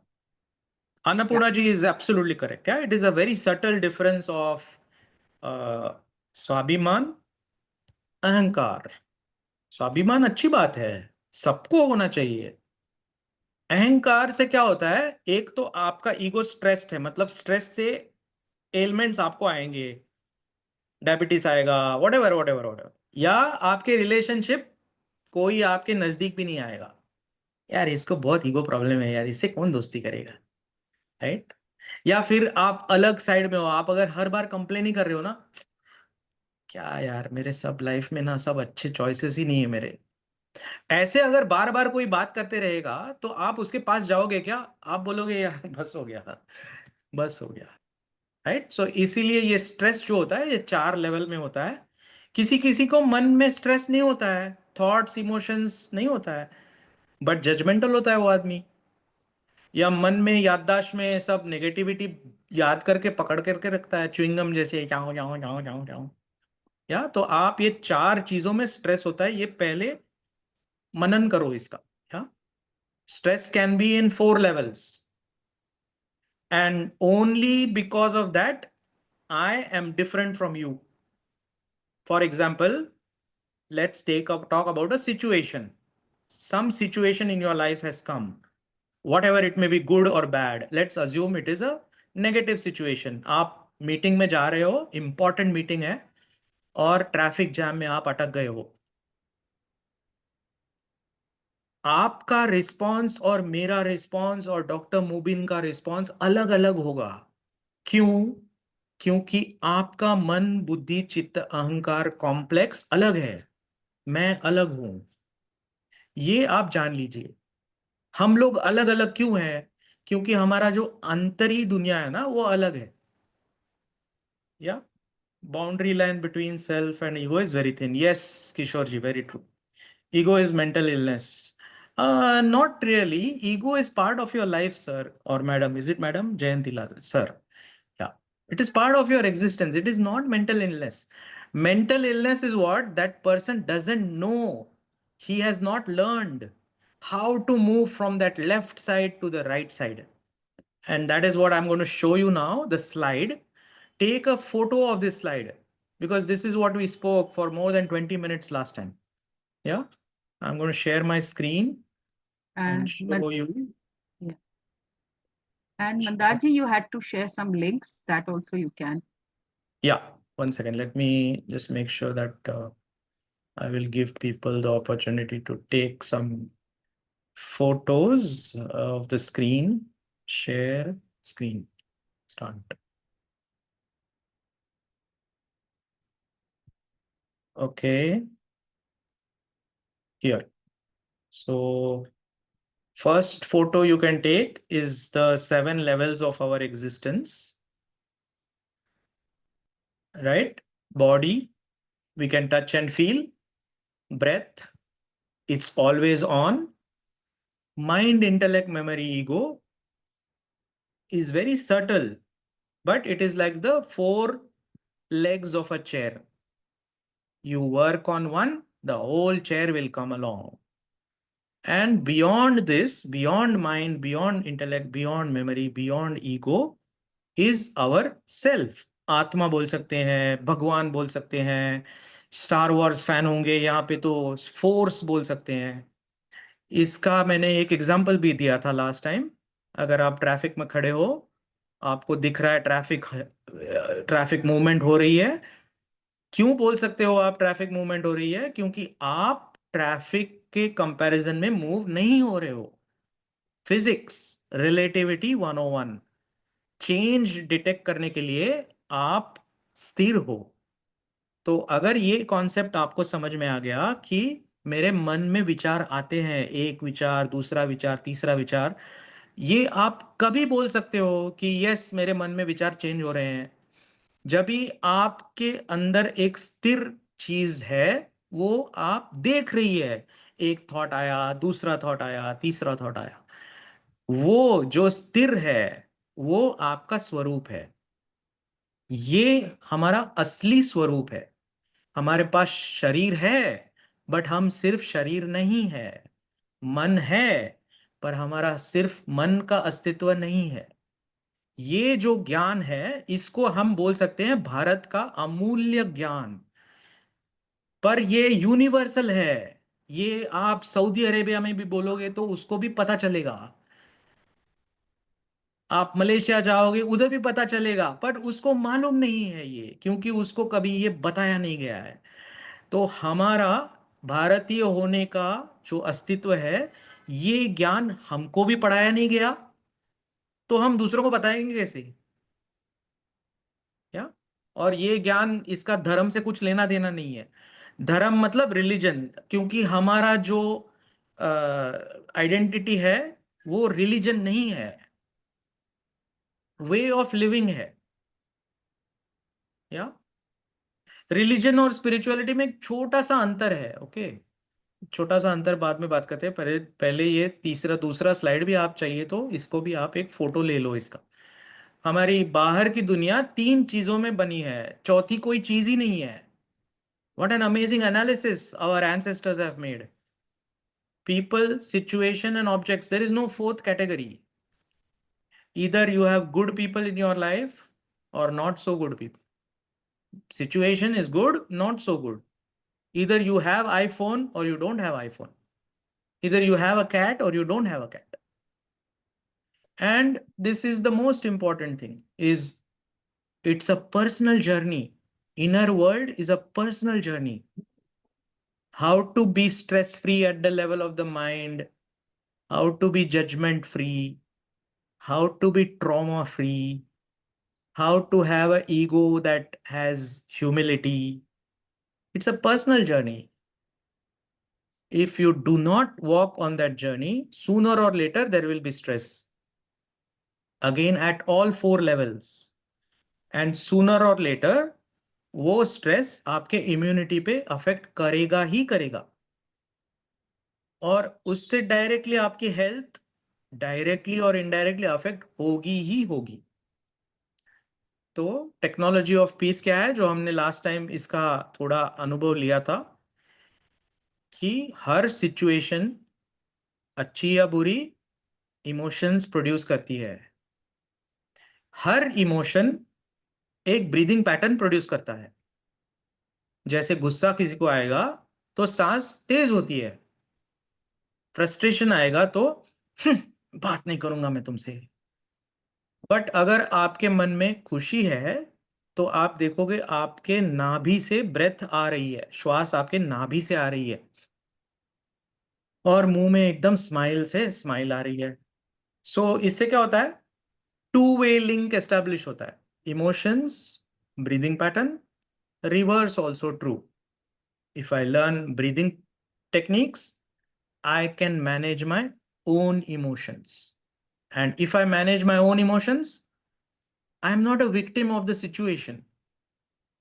Annapurna ji is absolutely correct. Yeah, it is a very subtle difference of स्वाभिमान, अहंकार. स्वाभिमान अच्छी बात है, सबको होना चाहिए. अहंकार से क्या होता है? एक तो आपका ईगो स्ट्रेस्ड है, मतलब स्ट्रेस से एलिमेंट्स आपको आएंगे, डायबिटीज आएगा, व्हाटएवर व्हाटएवर व्हाटएवर. या आपके रिलेशनशिप, कोई आपके नजदीक भी नहीं आएगा. यार इसको बहुत ईगो प्रॉब्लम है यार, इससे कौन दोस्ती करेगा, राइट? या फिर आप अलग साइड में हो, आप अगर हर बार कंप्लेन ही कर रहे हो ना, क्या यार मेरे सब लाइफ में ना सब अच्छे चॉइसेस ही नहीं है मेरे. ऐसे अगर बार बार कोई बात करते रहेगा तो आप उसके पास जाओगे क्या? आप बोलोगे यार बस हो गया, बस हो गया, राइट? सो इसीलिए ये स्ट्रेस जो होता है ये 4 लेवल में होता है. किसी किसी को मन में स्ट्रेस नहीं होता है, थॉट्स इमोशंस नहीं होता है, बट जजमेंटल होता है वो आदमी. या मन में याददाश्त में सब नेगेटिविटी याद करके पकड़ करके रखता है, च्युइंगम जैसे जाओ जाओ जाओ जाओ जाओ. या तो आप ये 4 चीजों में स्ट्रेस होता है, ये पहले मनन करो इसका. या stress can be in 4 levels, and only because of that I am different from you. For example, let's talk about a situation. Some situation in your life has come, whatever it may be, good or bad. Let's assume it is a negative situation. आप meeting में जा रहे हो, important meeting है, और traffic jam में आप अटक गए हो. आपका रिस्पॉन्स और मेरा रिस्पॉन्स और डॉक्टर मुबिन का रिस्पॉन्स अलग अलग होगा. क्यों? क्योंकि आपका मन, बुद्धि, चित्त, अहंकार कॉम्प्लेक्स अलग है. मैं अलग हूं, ये आप जान लीजिए. हम लोग अलग अलग क्यों हैं? क्योंकि हमारा जो अंतरी दुनिया है ना वो अलग है. या boundary line between self and ego is very thin. Yes Kishore ji, very true. Ego is mental illness. Not really. Ego is part of your life, sir or madam. Is it madam? Jayantilal, sir. Yeah. It is part of your existence. It is not mental illness. Mental illness is what? That person doesn't know. He has not learned how to move from that left side to the right side. And that is what I'm going to show you now. The slide. Take a photo of this slide, because this is what we spoke for more than 20 minutes last time. Yeah. I'm going to share my screen and show you. Yeah. And Mandarji, you had to share some links, that also you can. Yeah, 1 second. Let me just make sure that I will give people the opportunity to take some photos of the screen. Share screen. Start. Okay. Here. So first photo you can take is the 7 levels of our existence. Right? Body, we can touch and feel. Breath, it's always on. Mind, intellect, memory, ego is very subtle, but it is like the 4 legs of a chair. You work on one, the whole chair will come along. And beyond this, beyond mind, beyond intellect, beyond memory, beyond ego, is our self. आत्मा बोल सकते हैं, भगवान बोल सकते हैं, star Wars fan होंगे यहाँ पे तो फोर्स बोल सकते हैं। इसका मैंने एक एग्जांपल भी दिया था लास्ट टाइम। अगर आप ट्रैफिक में खड़े हो, आपको दिख रहा है ट्रैफिक मूवमेंट हो रही है। क्यों बोल सकते हो आप ट्रैफिक मूवमेंट हो रही है? क्योंकि आप ट्रैफिक के कंपैरिजन में मूव नहीं हो रहे हो। फिजिक्स, रिलेटिविटी 101, चेंज डिटेक्ट करने के लिए आप स्थिर हो। तो अगर ये कॉन्सेप्ट आपको समझ में आ गया कि मेरे मन में विचार आते हैं, एक विचार, दूसरा विचार, तीसरा विचार, ये आप कभी बोल सकते हो कि यस मेरे मन में विचार चेंज हो रहे हैं, जब भी आपके अंदर एक स्थिर चीज है, वो आप देख रही है। एक थॉट आया, दूसरा थॉट आया, तीसरा थॉट आया, वो जो स्थिर है वो आपका स्वरूप है। ये हमारा असली स्वरूप है। हमारे पास शरीर है, बट हम सिर्फ शरीर नहीं है। मन है, पर हमारा सिर्फ मन का अस्तित्व नहीं है। ये जो ज्ञान है, इसको हम बोल सकते हैं भारत का अमूल्य ज्ञान। पर ये यूनिवर्सल है। ये आप सऊदी अरेबिया में भी बोलोगे तो उसको भी पता चलेगा। आप मलेशिया जाओगे, उधर भी पता चलेगा, पर उसको मालूम नहीं है ये, क्योंकि उसको कभी ये बताया नहीं गया है। तो हमारा भारतीय होने का जो अस्तित्व है, ये ज्ञान हमको भी पढ़ाया नहीं गया, तो हम दूसरों को बताएंगे कैसे? क्या? और ये ज्ञान, इसका धर्म से कुछ लेना देना नहीं है। धर्म मतलब रिलीजन, क्योंकि हमारा जो आइडेंटिटी है वो रिलीजन नहीं है, वे ऑफ लिविंग है। या रिलीजन और स्पिरिचुअलिटी में एक छोटा सा अंतर है। ओके, छोटा सा अंतर बाद में बात करते हैं। पहले पहले ये तीसरा दूसरा स्लाइड भी आप चाहिए तो इसको भी आप एक फोटो ले लो इसका। हमारी बाहर की दुनिया तीन चीजों में बनी है, चौथी कोई चीज ही नहीं है। What an amazing analysis our ancestors have made. People, situation, and objects. There is no fourth category. Either you have good people in your life or not so good people. Situation is good, not so good. Either you have iPhone or you don't have iPhone. Either you have a cat or you don't have a cat. And this is the most important thing, is it's a personal journey. Inner world is a personal journey. How to be stress free at the level of the mind, how to be judgment free, how to be trauma free, how to have an ego that has humility. It's a personal journey. If you do not walk on that journey, sooner or later there will be stress. Again, at all four levels. And sooner or later, वो stress आपके immunity पे affect करेगा ही करेगा, और उससे directly आपकी health directly और indirectly affect होगी ही होगी। तो टेक्नोलॉजी ऑफ पीस क्या है, जो हमने लास्ट टाइम इसका थोड़ा अनुभव लिया था, कि हर सिचुएशन, अच्छी या बुरी, इमोशंस प्रोड्यूस करती है। हर इमोशन एक ब्रीदिंग पैटर्न प्रोड्यूस करता है। जैसे गुस्सा किसी को आएगा तो सांस तेज होती है, फ्रस्ट्रेशन आएगा तो बात नहीं करूंगा मैं तुमसे। बट अगर आपके मन में खुशी है तो आप देखोगे आपके नाभि से ब्रेथ आ रही है, श्वास आपके नाभि से आ रही है, और मुंह में एकदम स्माइल से स्माइल आ रही है। सो इससे क्या होता है, टू वे लिंक एस्टैब्लिश होता है। Emotions, breathing pattern, reverse also true. If I learn breathing techniques, I can manage my own emotions. And if I manage my own emotions, I am not a victim of the situation.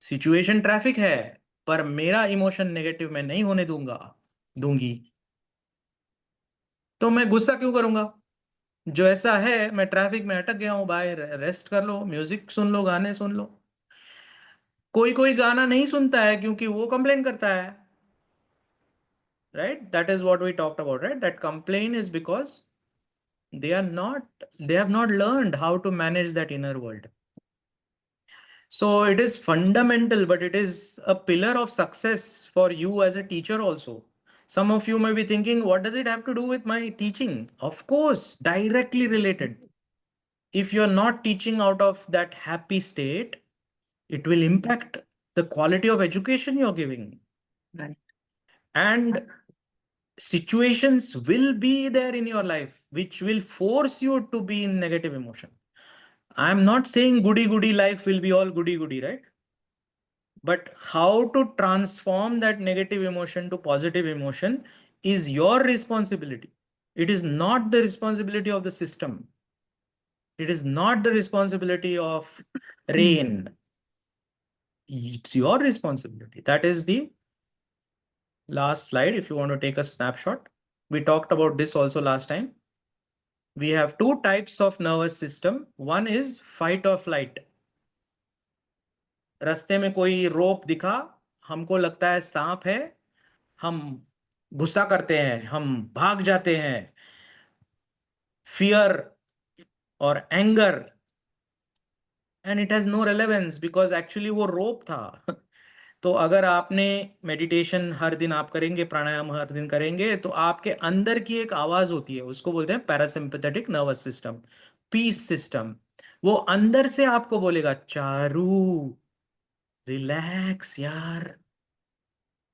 Situation traffic है, पर मेरा emotion negative मैं नहीं होने दूंगी। तो मैं गुस्सा क्यों करूंगा? जो ऐसा है, मैं ट्रैफिक में अटक गया हूं भाई, रेस्ट कर लो, म्यूजिक सुन लो, गाने सुन लो। कोई कोई गाना नहीं सुनता है क्योंकि वो कंप्लेन करता है, right? That is what we talked about, right? That complain is because they have not learned how to manage that inner world. So it is fundamental, but it is a pillar of success for you as a teacher also. Some of you may be thinking, what does it have to do with my teaching? Of course, directly related. If you're not teaching out of that happy state, it will impact the quality of education you're giving. Right. And situations will be there in your life which will force you to be in negative emotion. I'm not saying goody life will be all goody, right? But how to transform that negative emotion to positive emotion is your responsibility. It is not the responsibility of the system. It is not the responsibility of rain. It's your responsibility. That is the last slide. If you want to take a snapshot, we talked about this also last time. We have two types of nervous system. One is fight or flight. रास्ते में कोई रोप दिखा, हमको लगता है सांप है, हम गुस्सा करते हैं, हम भाग जाते हैं. Fear or anger, and it has no relevance because actually वो रोप था. तो अगर आपने मेडिटेशन हर दिन आप करेंगे, प्राणायाम हर दिन करेंगे, तो आपके अंदर की एक आवाज होती है, उसको बोलते हैं parasympathetic nervous system, peace system. वो अंदर से आपको बोलेगा, चारू रिलैक्स यार,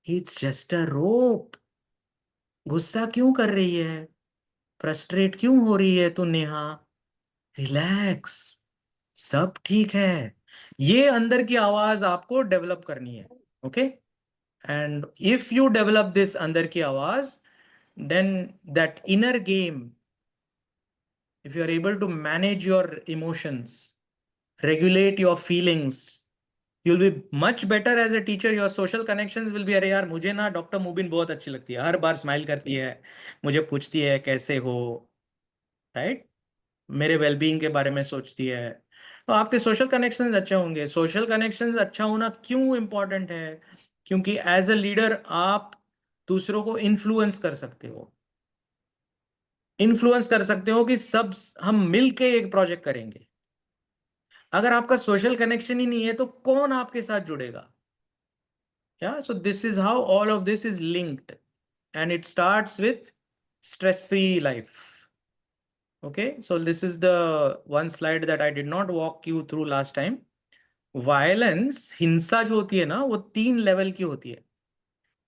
इट्स जस्ट अ रोप. गुस्सा क्यों कर रही है, फ्रस्ट्रेट क्यों हो रही है तू नेहा, रिलैक्स, सब ठीक है. ये अंदर की आवाज आपको डेवलप करनी है. Okay. And if you develop this andar ki awaaz, then that inner game, if you are able to manage your emotions, regulate your feelings, you'll be much better as a teacher. Your social connections will be, अरे यार मुझे ना doctor Mubin बहुत अच्छी लगती है, हर बार smile करती है, मुझे पूछती है कैसे हो, राइट, मेरे वेलबींग के बारे में सोचती है. तो आपके सोशल कनेक्शंस अच्छे होंगे. सोशल कनेक्शंस अच्छा होना क्यों इंपॉर्टेंट है? क्योंकि एज अ लीडर आप दूसरों को इन्फ्लुएंस कर सकते हो. इन्फ्लुएंस कर सकते हो कि सब हम मिलके एक प्रोजेक्ट करेंगे. अगर आपका सोशल कनेक्शन ही नहीं है तो कौन आपके साथ जुड़ेगा? Yeah, so this is how all of this is linked, and it starts with stress-free life. Okay, so this is the one slide that I did not walk you through last time. Violence, हिंसा जो होती है ना, वो 3 level की होती है.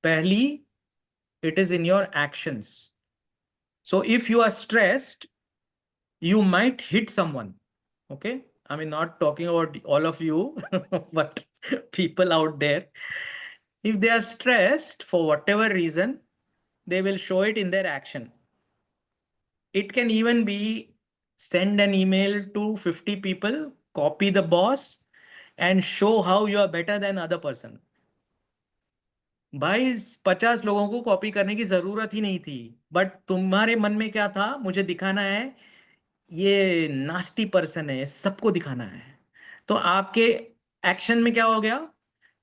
पहली, it is in your actions. So if you are stressed, you might hit someone. Okay, I mean, not talking about all of you, but people out there. If they are stressed for whatever reason, they will show it in their action. It can even be send an email to 50 people, copy the boss, and show how you are better than other person. भाई 50 लोगों को copy करने की जरूरत ही नहीं थी, but तुम्हारे मन में क्या था, मुझे दिखाना है ये नास्टी पर्सन है, सबको दिखाना है. तो आपके एक्शन में क्या हो गया,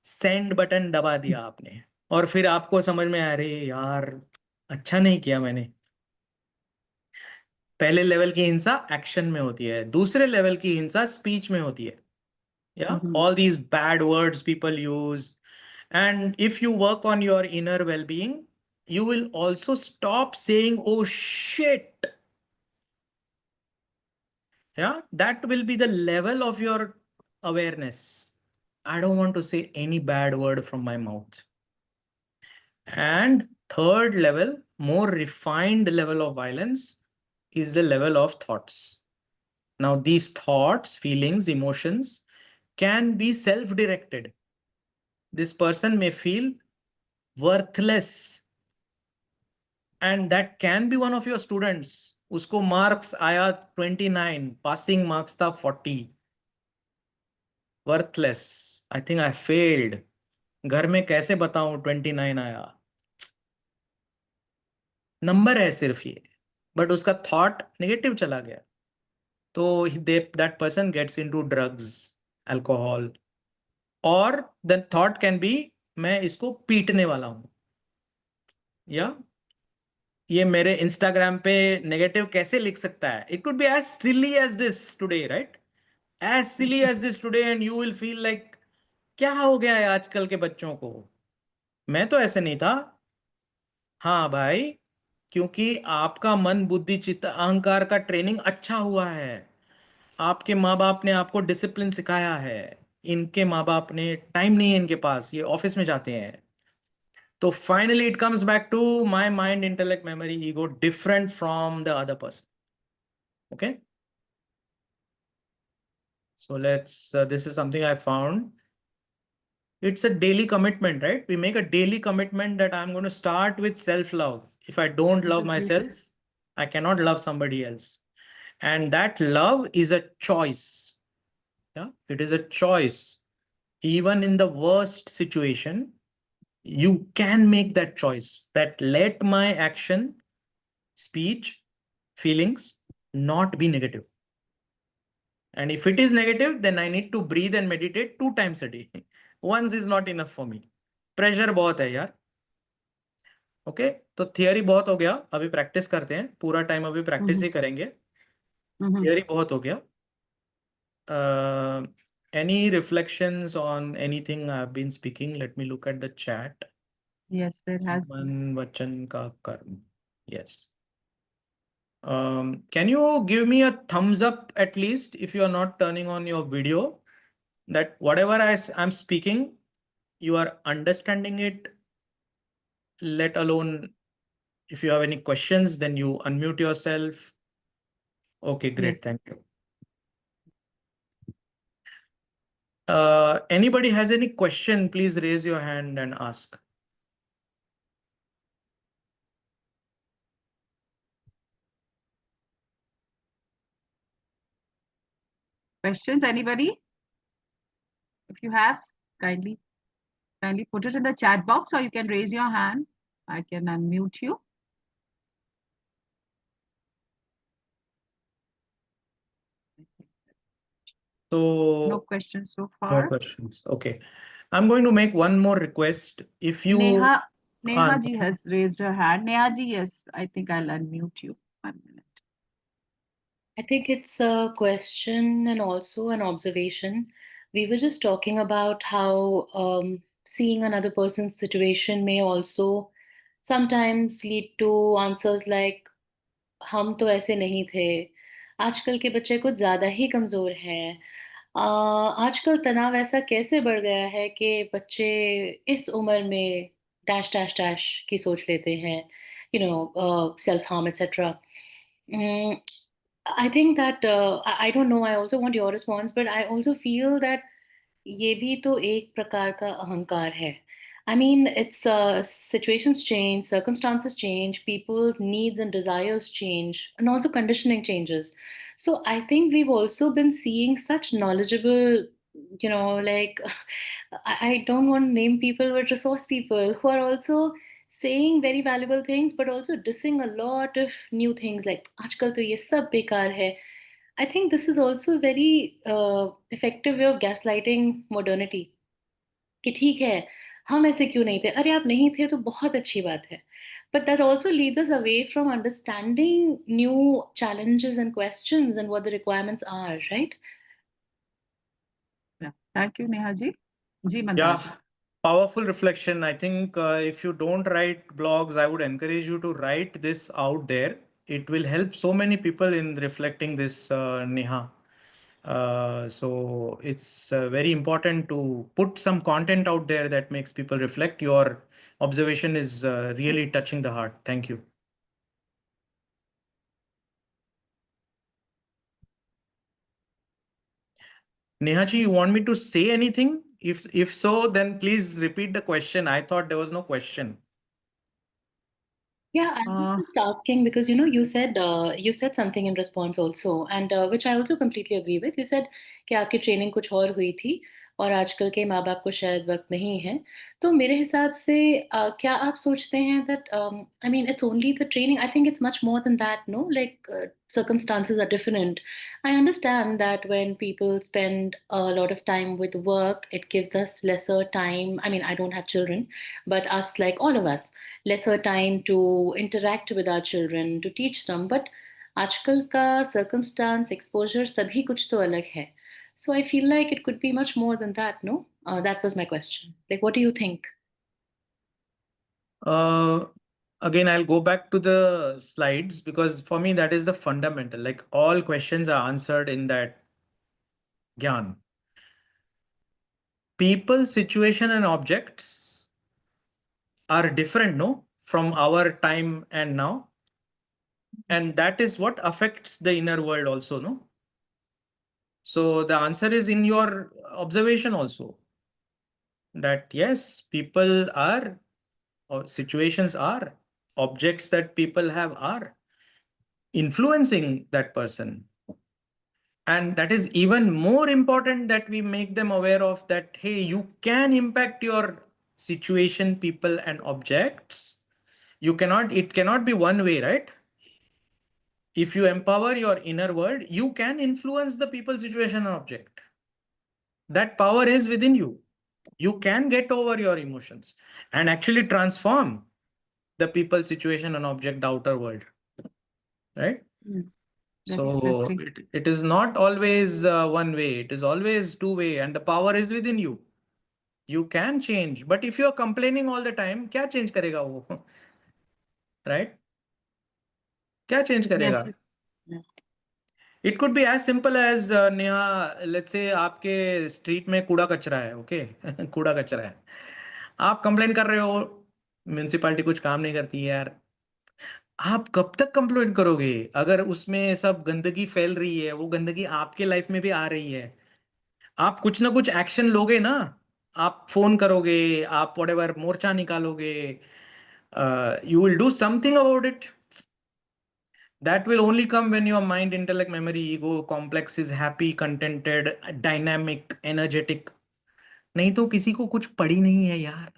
सेंड बटन दबा दिया आपने, और फिर आपको समझ में आया, अरे यार अच्छा नहीं किया मैंने. पहले लेवल की हिंसा एक्शन में होती है, दूसरे लेवल की हिंसा स्पीच में होती है. Yeah, all these bad words people use. And if you work on your inner well-being, you will also stop saying, oh shit. Yeah, that will be the level of your awareness. I don't want to say any bad word from my mouth. And third level, more refined level of violence is the level of thoughts. Now, these thoughts, feelings, emotions can be self-directed. This person may feel worthless, and that can be one of your students. उसको marks आया 29, passing marks था 40. Worthless, I think I failed. घर में कैसे बताऊं 29 आया, number है सिर्फ ये, बट उसका थॉट नेगेटिव चला गया. तो that person gets into drugs, alcohol, or the thought can be मैं इसको पीटने वाला हूं, या ये मेरे इंस्टाग्राम पे नेगेटिव कैसे लिख सकता है. It could be as silly as this today, right? as silly as this today, and you will feel like क्या हो गया है आजकल के बच्चों को? मैं तो ऐसे नहीं था. हाँ भाई, क्योंकि आपका मन बुद्धि चित्त अहंकार का ट्रेनिंग अच्छा हुआ है. आपके माँ बाप ने आपको डिसिप्लिन सिखाया है. इनके माँ बाप ने टाइम नहीं है इनके पास, ये ऑफिस में जाते हैं. तो finally it comes back to my mind, intellect, memory, ego different from the other person. Okay, so this is something I found. It's a daily commitment, right? We make a daily commitment that I'm going to start with self-love. If I don't love myself, I cannot love somebody else. And that love is a choice. Yeah, it is a choice. Even in the worst situation, you can make that choice, that let my action, speech, feelings not be negative. And if it is negative, then I need to breathe and meditate 2 times a day. Once is not enough for me. Pressure बहुत है यार. Okay, तो theory बहुत हो गया, अभी practice करते हैं. पूरा टाइम अभी प्रैक्टिस ही करेंगे. थियरी बहुत हो गया. Any reflections on anything I've been speaking? Let me look at the chat. Yes, there has been. मन वचन का कर्म. Yes. Can you give me a thumbs up at least if you are not turning on your video, that whatever I'm speaking, you are understanding it? Let alone if you have any questions, then you unmute yourself. Okay, great. Yes. Thank you. Anybody has any question, please raise your hand and ask. Questions, anybody? If you have, kindly put it in the chat box, or you can raise your hand. I can unmute you. So No questions so no far. questions. Okay. I'm going to make one more request. If you Neha ji has raised her hand. Neha ji, yes, I think I'll unmute you. 1 minute. I think it's a question and also an observation. We were just talking about how seeing another person's situation may also sometimes lead to answers like हम तो ऐसे नहीं थे, आजकल के बच्चे कुछ ज़्यादा ही कमज़ोर हैं, आजकल तनाव ऐसा कैसे बढ़ गया है कि बच्चे इस उम्र में डैश डैश डैश की सोच लेते हैं, self harm etcetera. I think that I don't know. I also want your response, but I also feel that ये भी तो एक प्रकार का अहंकार है. I mean, it's situations change, circumstances change, people's needs and desires change, and also conditioning changes. So I think we've also been seeing such knowledgeable, like I don't want to name people, but resource people who are also saying very valuable things, but also dissing a lot of new things like आजकल तो ये सब बेकार है. I think this is also a very effective way of gaslighting modernity. कि ठीक है, हम ऐसे क्यों नहीं थे? अरे आप नहीं थे तो बहुत अच्छी बात है. But that also leads us away from understanding new challenges and questions and what the requirements are, right? Yeah. Thank you, Neha ji. Ji Mandar. Yeah, powerful reflection. I think if you don't write blogs, I would encourage you to write this out there. It will help so many people in reflecting this, Neha. So it's very important to put some content out there that makes people reflect. Your observation is really touching the heart. Thank you. Nehaji, you want me to say anything? If so, then please repeat the question. I thought there was no question. Yeah, I was just asking because you said something in response also, and which I also completely agree with. You said कि आपकी training कुछ और हुई थी और आजकल के माँ बाप को शायद वक्त नहीं है. तो मेरे हिसाब से क्या आप सोचते हैं that I mean it's only the training. I think it's much more than that. No, like circumstances are different. I understand that when people spend a lot of time with work, it gives us lesser time. I mean, I don't have children, but us, like all of us, lesser time to interact with our children, to teach them. But आजकल का circumstance, exposure सभी कुछ तो अलग है. So I feel like it could be much more than that, no? That was my question. Like, what do you think? Again, I'll go back to the slides because for me, that is the fundamental. Like all questions are answered in that Gyan. People, situation, and objects are different, no? From our time and now. And that is what affects the inner world also, no? So the answer is in your observation also. That yes, people are, or situations are, objects that people have are influencing that person. And that is even more important that we make them aware of that, hey, you can impact your situation, people, and objects. It cannot be one way, right? If you empower your inner world, you can influence the people, situation, and object. That power is within you. You can get over your emotions and actually transform the people, situation, and object, outer world, right? Very So interesting. it is not always one way. It is always two way, and the power is within you. You can change, but if you are complaining all the time, क्या change करेगा वो? Right? क्या change Yes. करेगा? Yes. It could be as simple as Neha, let's say आपके street में कूड़ा कचरा है, okay? कूड़ा कचरा है. आप कंप्लेन कर रहे हो, म्यूनसिपालिटी कुछ काम नहीं करती है यार. आप कब तक कंप्लेंट करोगे अगर उसमें सब गंदगी फैल रही है, वो गंदगी आपके लाइफ में भी आ रही है. आप कुछ ना कुछ एक्शन लोगे ना. आप फोन करोगे, आप व्हाटएवर मोर्चा निकालोगे. You will do something about it. That will only come when your mind, intellect, memory, ego complex is happy, contented, dynamic, energetic. नहीं तो किसी को कुछ पड़ी नहीं है यार,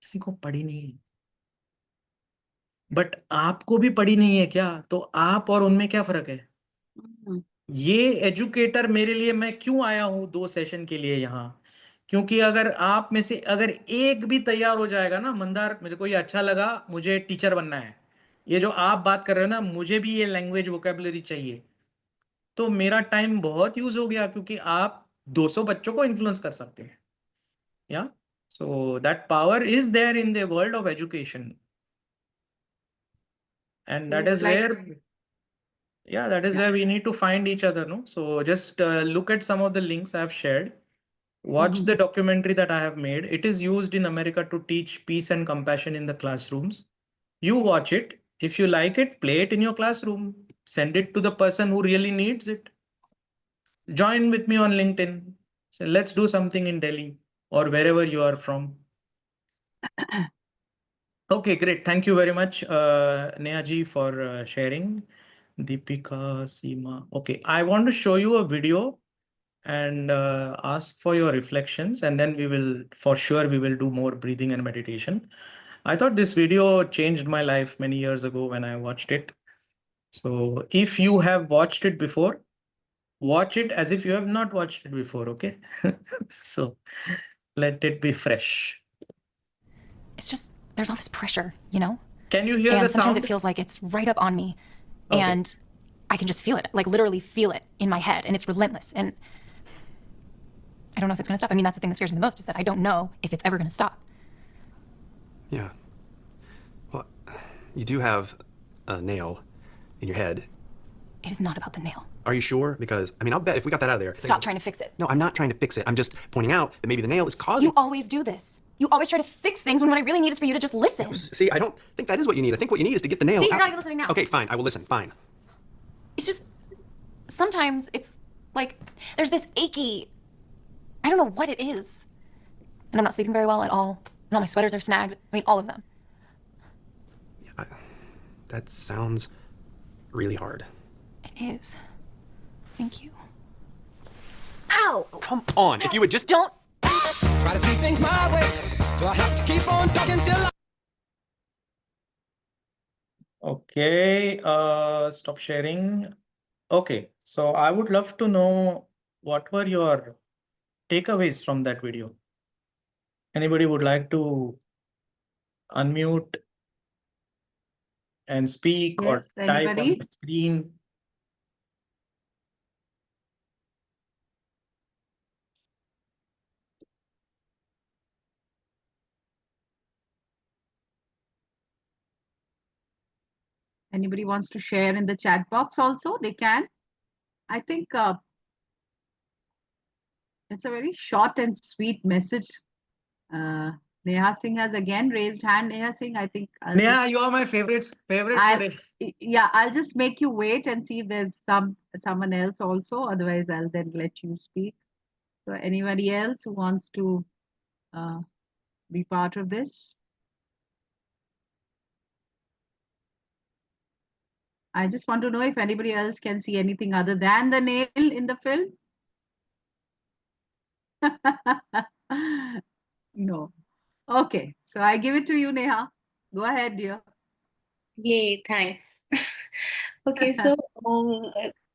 किसी को पड़ी नहीं है. बट आपको भी पड़ी नहीं है क्या? तो आप और उनमें क्या फर्क है? ये एजुकेटर मेरे लिए, मैं क्यों आया हूं 2 सेशन के लिए यहाँ? क्योंकि अगर आप में से अगर एक भी तैयार हो जाएगा ना, मंदार मेरे को ये अच्छा लगा, मुझे टीचर बनना है, ये जो आप बात कर रहे हो ना, मुझे भी ये लैंग्वेज वोकेबलरी चाहिए, तो मेरा टाइम बहुत यूज हो गया, क्योंकि आप 200 बच्चों को इन्फ्लुएंस कर सकते हैं. या so that power is there in the world of education, and that It's is like, where that is where we need to find each other, no? So just look at some of the links I've shared. Watch the documentary that I have made. It is used in America to teach peace and compassion in the classrooms. You watch it. If you like it, play it in your classroom. Send it to the person who really needs it. Join with me on LinkedIn. So let's do something in Delhi or wherever you are from. Okay, great. Thank you very much, Neha ji, for sharing. Deepika, Seema. Okay, I want to show you a video and ask for your reflections, and then we will, for sure, we will do more breathing and meditation. I thought this video changed my life many years ago when I watched it. So if you have watched it before, watch it as if you have not watched it before, okay? So let it be fresh. It's just, there's all this pressure, you know? Can you hear And the sometimes sound? it feels like it's right up on me. Okay. And I can just feel it, like literally feel it in my head, and it's relentless. And I don't know if it's going to stop. I mean, that's the thing that scares me the most, is that I don't know if it's ever going to stop. Yeah. Well, you do have a nail in your head. It is not about the nail. Are you sure? Because, I mean, I'll bet if we got that out of there... Stop trying to fix it. No, I'm not trying to fix it. I'm just pointing out that maybe the nail is causing... You always do this. You always try to fix things when what I really need is for you to just listen. See, I don't think that is what you need. I think what you need is to get the nail See, you're out. not even listening now. Okay, fine. I will listen. Fine. It's just, sometimes it's like, there's this achy, I don't know what it is. And I'm not sleeping very well at all. And all my sweaters are snagged. I mean, all of them. Yeah, that sounds really hard. It is. Thank you. Ow! Come on, if you would just... Don't. Try to see things my way. Do I have to keep on talking till I... Okay, stop sharing. Okay, so I would love to know what were your takeaways from that video. Anybody would like to unmute and speak or Yes, type on anybody? the screen? Anybody wants to share in the chat box also, they can. I think it's a very short and sweet message. Neha Singh has again raised hand. Neha Singh, I think Neha, you are my favorite today. Yeah, I'll just make you wait and see if there's someone else also. Otherwise, I'll then let you speak. So anybody else who wants to be part of this? I just want to know if anybody else can see anything other than the nail in the film. No. Okay, so I give it to you, Neha. Go ahead, dear. Yay, thanks. Okay, so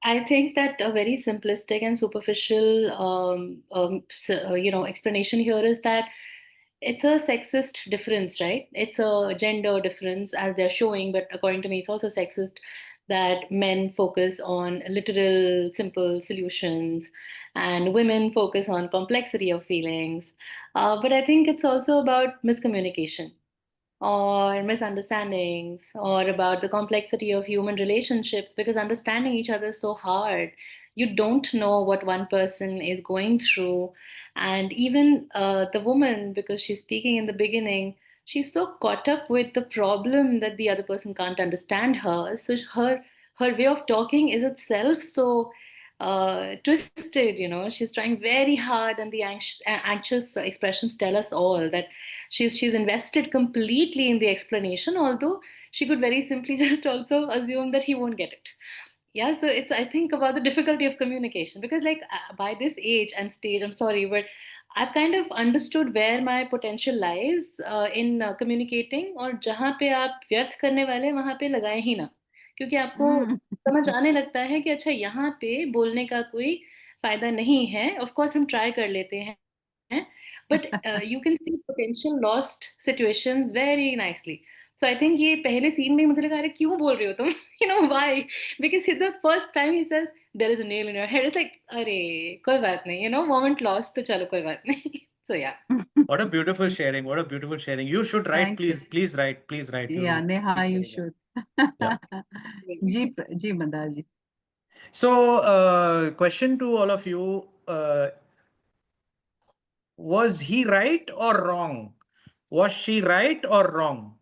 I think that a very simplistic and superficial, explanation here is that it's a sexist difference, right? It's a gender difference as they're showing, but according to me, it's also sexist that men focus on literal, simple solutions and women focus on complexity of feelings. But I think it's also about miscommunication or misunderstandings or about the complexity of human relationships because understanding each other is so hard. You don't know what one person is going through. And even the woman, because she's speaking in the beginning, she's so caught up with the problem that the other person can't understand her. So her way of talking is itself so twisted, you know. She's trying very hard, and the anxious expressions tell us all that she's invested completely in the explanation, although she could very simply just also assume that he won't get it. Yeah, so it's, I think, about the difficulty of communication because like by this age and stage, I'm sorry, but I've kind of understood where my potential lies in communicating, और जहाँ पे आप व्यर्थ करने वाले वहाँ पे लगाए ही ना, क्योंकि आपको समझ आने लगता है कि अच्छा यहाँ पे बोलने का कोई फायदा नहीं है. ऑफ कोर्स हम ट्राई कर लेते हैं, but you can see potential lost situations very nicely. So I think ये पहले सीन में ही मुझे लगा अरे क्यों बोल रहे हो तुम, you know why? Because the first time he says there is a nail in your head, it's like अरे कोई बात नहीं, you know, moment lost तो चलो कोई बात नहीं. So yeah. What a beautiful sharing. What a beautiful sharing. You should write, Thank you. please write, please write. Yeah, Neha, you should. Yeah. Ji Mandar ji. So, question to all of you, was he right or wrong? Was she right or wrong?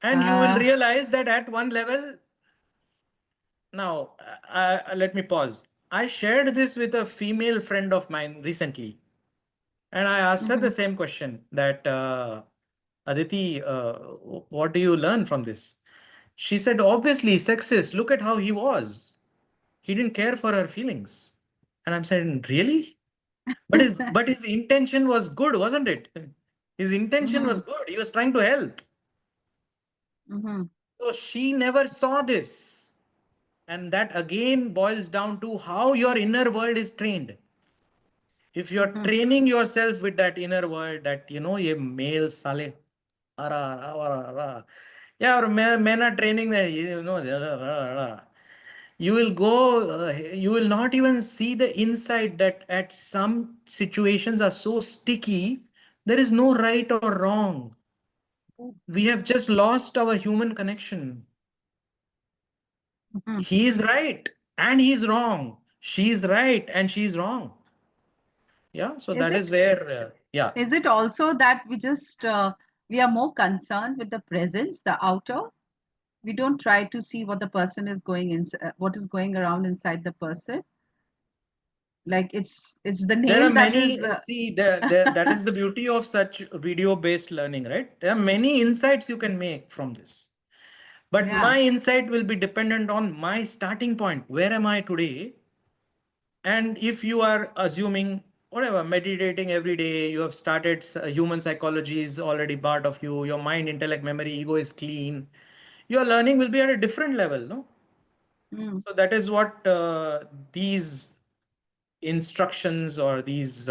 And you will realize that at one level, now, let me pause. I shared this with a female friend of mine recently. And I asked her the same question that, Aditi, what do you learn from this? She said, obviously, sexist. Look at how he was. He didn't care for her feelings. And I'm saying, really? But his intention was good, wasn't it? His intention was good. He was trying to help. So she never saw this. And that again boils down to how your inner world is trained. If you're training yourself with that inner world, that, you know, ye male sale, yeah, or men are training that, you know, you will go, you will not even see the insight that at some situations are so sticky, there is no right or wrong. We have just lost our human connection. He is right and he's wrong. She is right and she's wrong. Yeah, so that is where, yeah. Is it also that we just, we are more concerned with the presence, the outer? We don't try to see what the person is going in, what is going around inside the person. Like it's the nail There are that many, is. see, that is the beauty of such video-based learning, right? There are many insights you can make from this. But my insight will be dependent on my starting point. Where am I today? And if you are assuming, whatever, meditating every day, you have started, human psychology is already part of you, your mind, intellect, memory, ego is clean, your learning will be at a different level, no? So that is what these instructions or these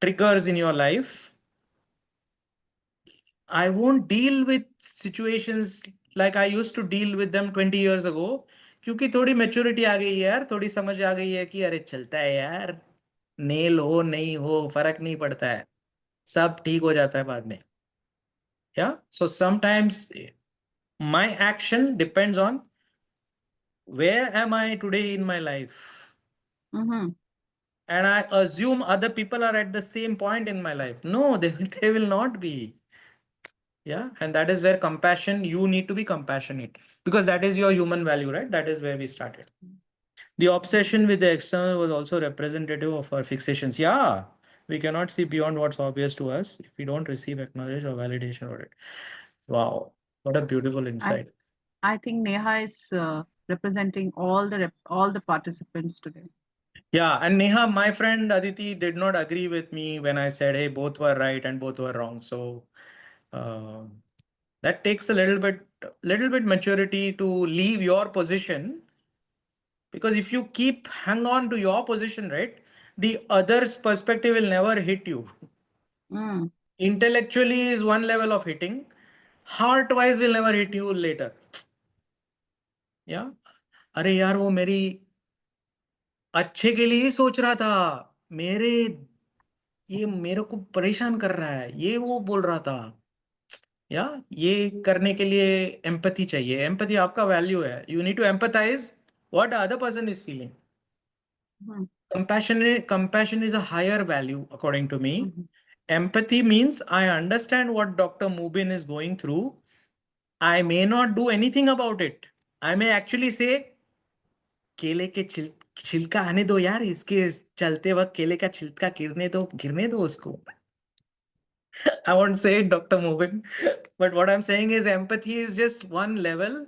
triggers in your life. I won't deal with situations like I used to deal with them 20 years ago, क्योंकि थोड़ी maturity आ गई है यार, थोड़ी समझ आ गई है कि अरे चलता है यार, नेल हो नहीं हो फर्क नहीं पड़ता है, सब ठीक हो जाता है बाद में. Yeah. So sometimes my action depends on where am I today in my life. Mm-hmm. And I assume other people are at the same point in my life. No, they will not be. Yeah. And that is where compassion, you need to be compassionate because that is your human value, right? That is where we started. The obsession with the external was also representative of our fixations. Yeah. We cannot see beyond what's obvious to us if we don't receive acknowledgement or validation of it. Wow. What a beautiful insight. I think Neha is representing all the participants today. Yeah, and Neha, my friend Aditi did not agree with me when I said, hey, both were right and both were wrong. So that takes a little bit maturity to leave your position. Because if you keep hang on to your position, right, the other's perspective will never hit you. Mm. Intellectually is one level of hitting. Heart-wise will never hit you later. Yeah. अरे यार वो मेरी अच्छे के लिए ही सोच रहा था ये मेरे को परेशान कर रहा है ये वो बोल रहा था या ये करने के लिए एम्पैथी चाहिए एम्पैथी आपका वैल्यू है you need to empathise what the other person is feeling compassion is a higher value according to me. Empathy means I understand what Dr. Mubin is going through. I may not do anything about it. I may actually say केले के छिलका आने दो यार इसके चलते वक्त केले का छिलका गिरने दो उसको. I won't say it, Dr. Mubin, but what I'm saying is empathy is just one level.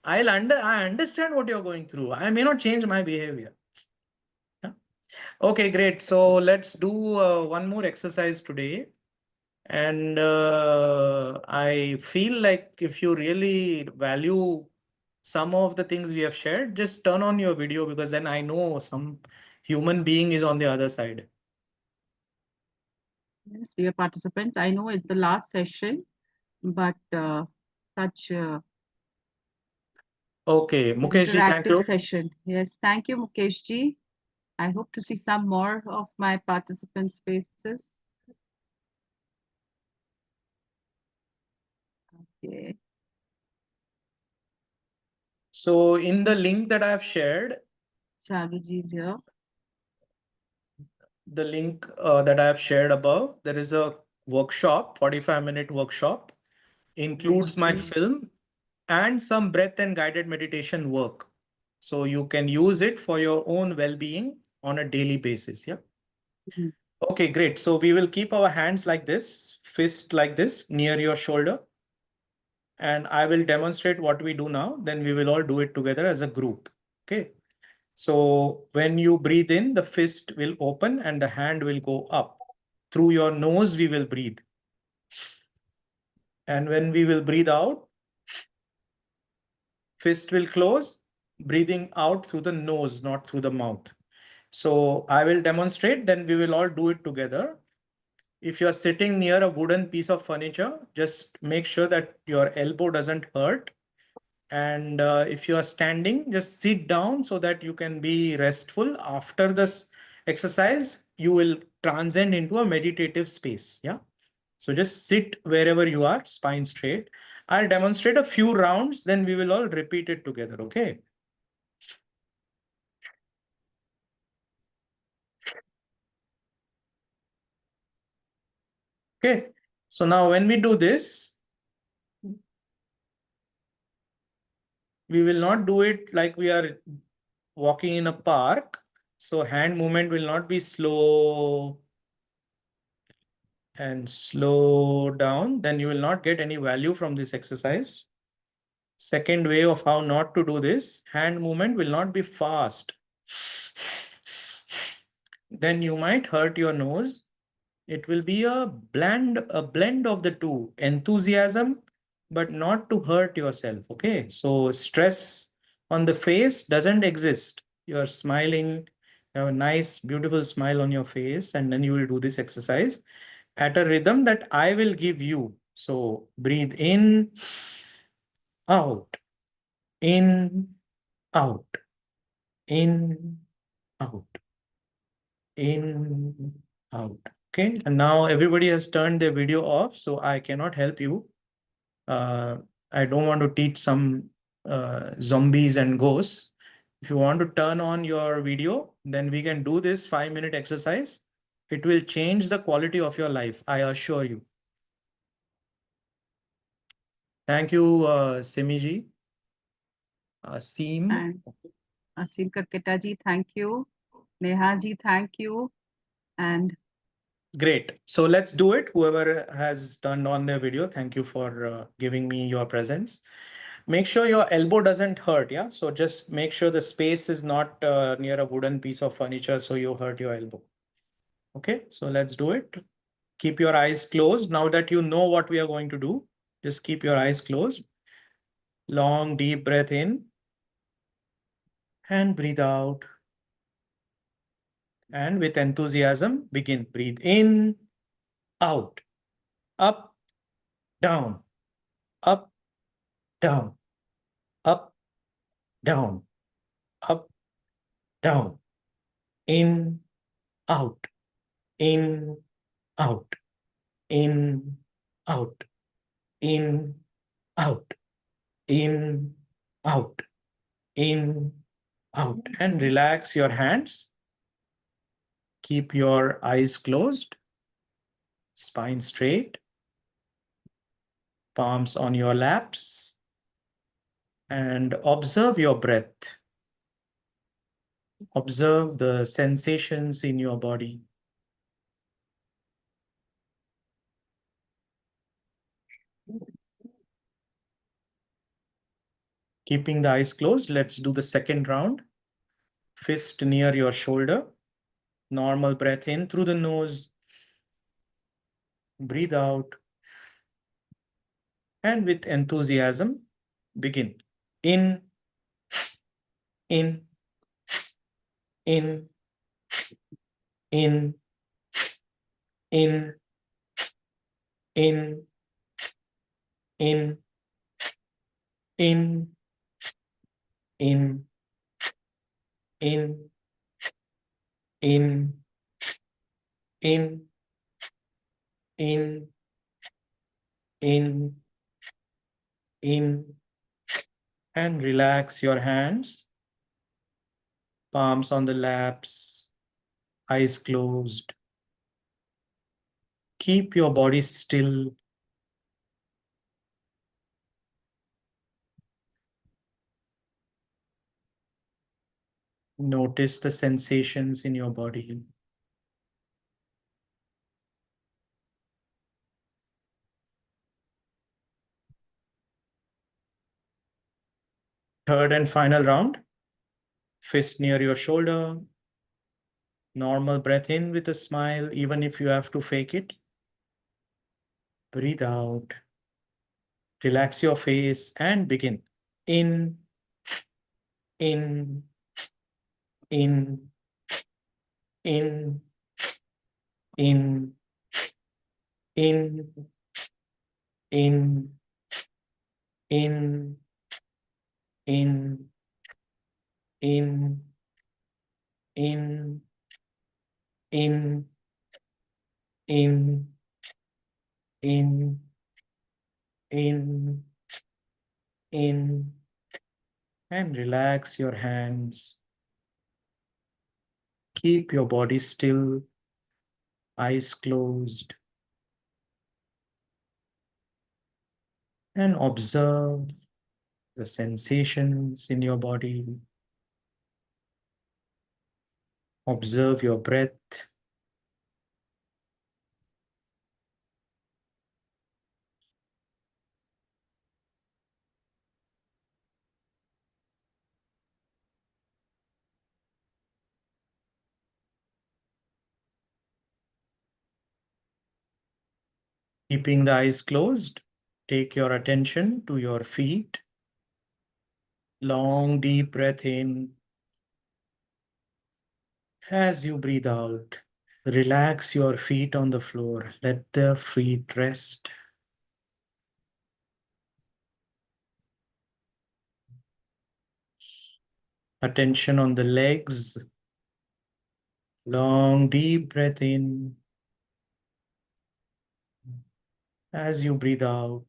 I understand what you're going through. I may not change my behavior. Yeah. Okay, great. So let's do one more exercise today. And I feel like if you really value some of the things we have shared, just turn on your video because then I know some human being is on the other side. Yes, dear participants, I know it's the last session, but such Okay, Mukesh ji, thank interactive you. session. Yes, thank you, Mukesh ji. I hope to see some more of my participants' faces. Okay. So in the link that I have shared, Charuji is here. the link that I have shared above, there is a workshop, 45-minute workshop, includes my film and some breath and guided meditation work. So you can use it for your own well-being on a daily basis. Yeah. Okay, great. So we will keep our hands like this, fist like this near your shoulder. And I will demonstrate what we do now. Then we will all do it together as a group. Okay. So when you breathe in, the fist will open and the hand will go up. Through your nose, we will breathe. And when we will breathe out, fist will close, breathing out through the nose, not through the mouth. So I will demonstrate, then we will all do it together. If you're sitting near a wooden piece of furniture, just make sure that your elbow doesn't hurt. And if you are standing, just sit down so that you can be restful. After this exercise, you will transcend into a meditative space. Yeah. So just sit wherever you are, spine straight. I'll demonstrate a few rounds, then we will all repeat it together. Okay. Okay. So now when we do this, we will not do it like we are walking in a park. So hand movement will not be slow and slow down. Then you will not get any value from this exercise. Second way of how not to do this, hand movement will not be fast. Then you might hurt your nose. It will be a blend of the two, enthusiasm, but not to hurt yourself. Okay. So stress on the face doesn't exist. You're smiling, you have a nice, beautiful smile on your face, and then you will do this exercise at a rhythm that I will give you. So breathe in, out, in, out, in, out, in, out. Okay, and now everybody has turned their video off, so I cannot help you. I don't want to teach some zombies and ghosts. If you want to turn on your video, then we can do this 5-minute exercise. It will change the quality of your life, I assure you. Thank you, Simiji. Asim. And Asim Karketa ji, thank you. Neha ji, thank you. And Great. So let's do it. Whoever has turned on their video, thank you for giving me your presence. Make sure your elbow doesn't hurt. Yeah. So just make sure the space is not near a wooden piece of furniture, so you hurt your elbow. Okay. So let's do it. Keep your eyes closed. Now that you know what we are going to do, just keep your eyes closed. Long, deep breath in and breathe out. And with enthusiasm, begin. Breathe in, out, up, down, up, down, up, down, up, down, in, out, in, out, in, out, in, out, in, out, in, out. And relax your hands. Keep your eyes closed, spine straight, palms on your laps, and observe your breath. Observe the sensations in your body. Keeping the eyes closed, let's do the second round. Fist near your shoulder. Normal breath in through the nose. Breathe out. And with enthusiasm, begin. In, in, in, in, in, in, in, in, in, in, in, in, in, in, and relax your hands, palms on the laps, eyes closed. Keep your body still. Notice the sensations in your body. Third and final round. Fist near your shoulder. Normal breath in with a smile, even if you have to fake it. Breathe out. Relax your face and begin. In, in, in, in, in, in, in, in, in, in, in, in, in, in, in, and relax your hands. Keep your body still, eyes closed, and observe the sensations in your body. Observe your breath. Keeping the eyes closed, take your attention to your feet. Long, deep breath in. As you breathe out, relax your feet on the floor. Let the feet rest. Attention on the legs. Long, deep breath in. As you breathe out,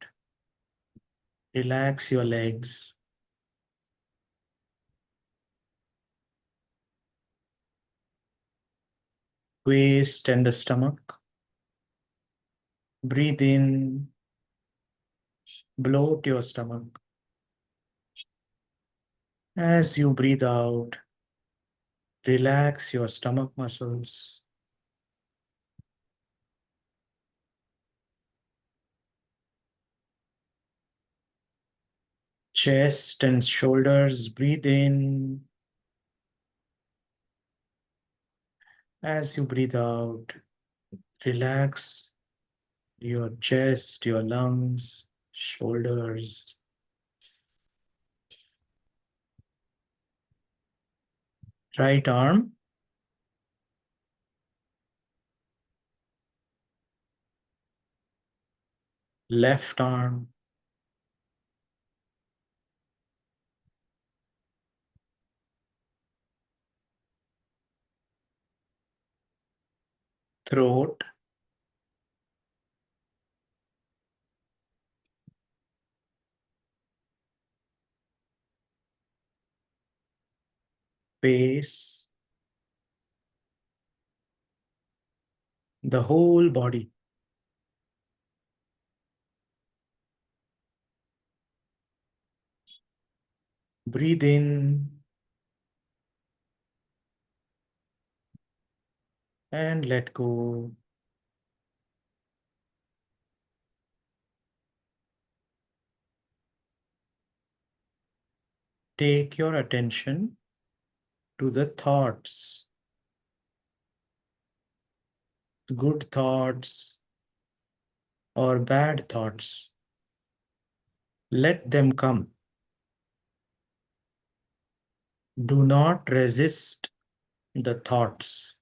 relax your legs. Waist and the stomach. Breathe in, bloat your stomach. As you breathe out, relax your stomach muscles. Chest and shoulders, breathe in. As you breathe out, relax your chest, your lungs, shoulders. Right arm. Left arm. Throat. Face. The whole body. Breathe in and let go. Take your attention to the thoughts, good thoughts or bad thoughts. Let them come. Do not resist the thoughts.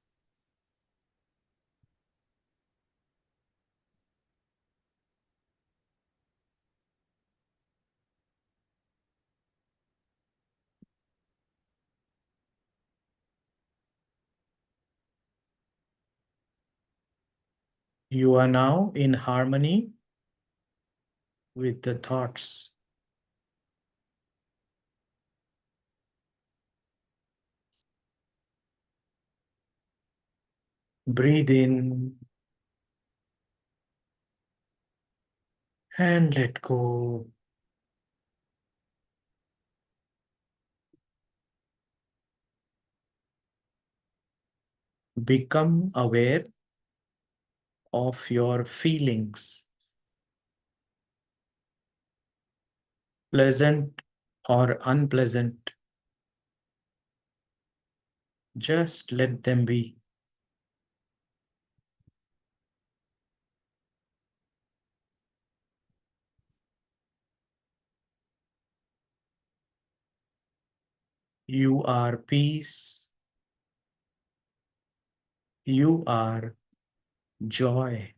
You are now in harmony with the thoughts. Breathe in and let go. Become aware of your feelings, pleasant or unpleasant. Just let them be. You are peace. You are joy.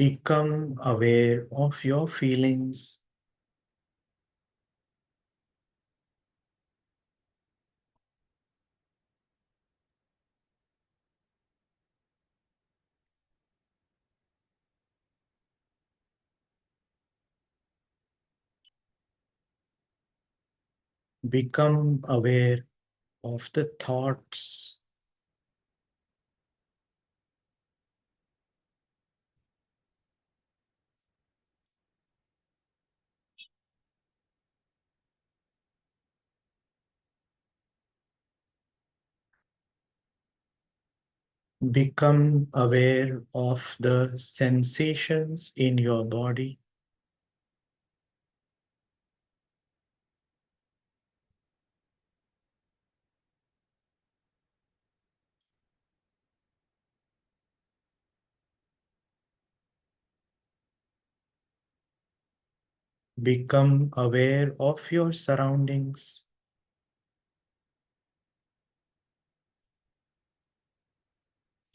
Become aware of your feelings. Become aware of the thoughts. Become aware of the sensations in your body. Become aware of your surroundings.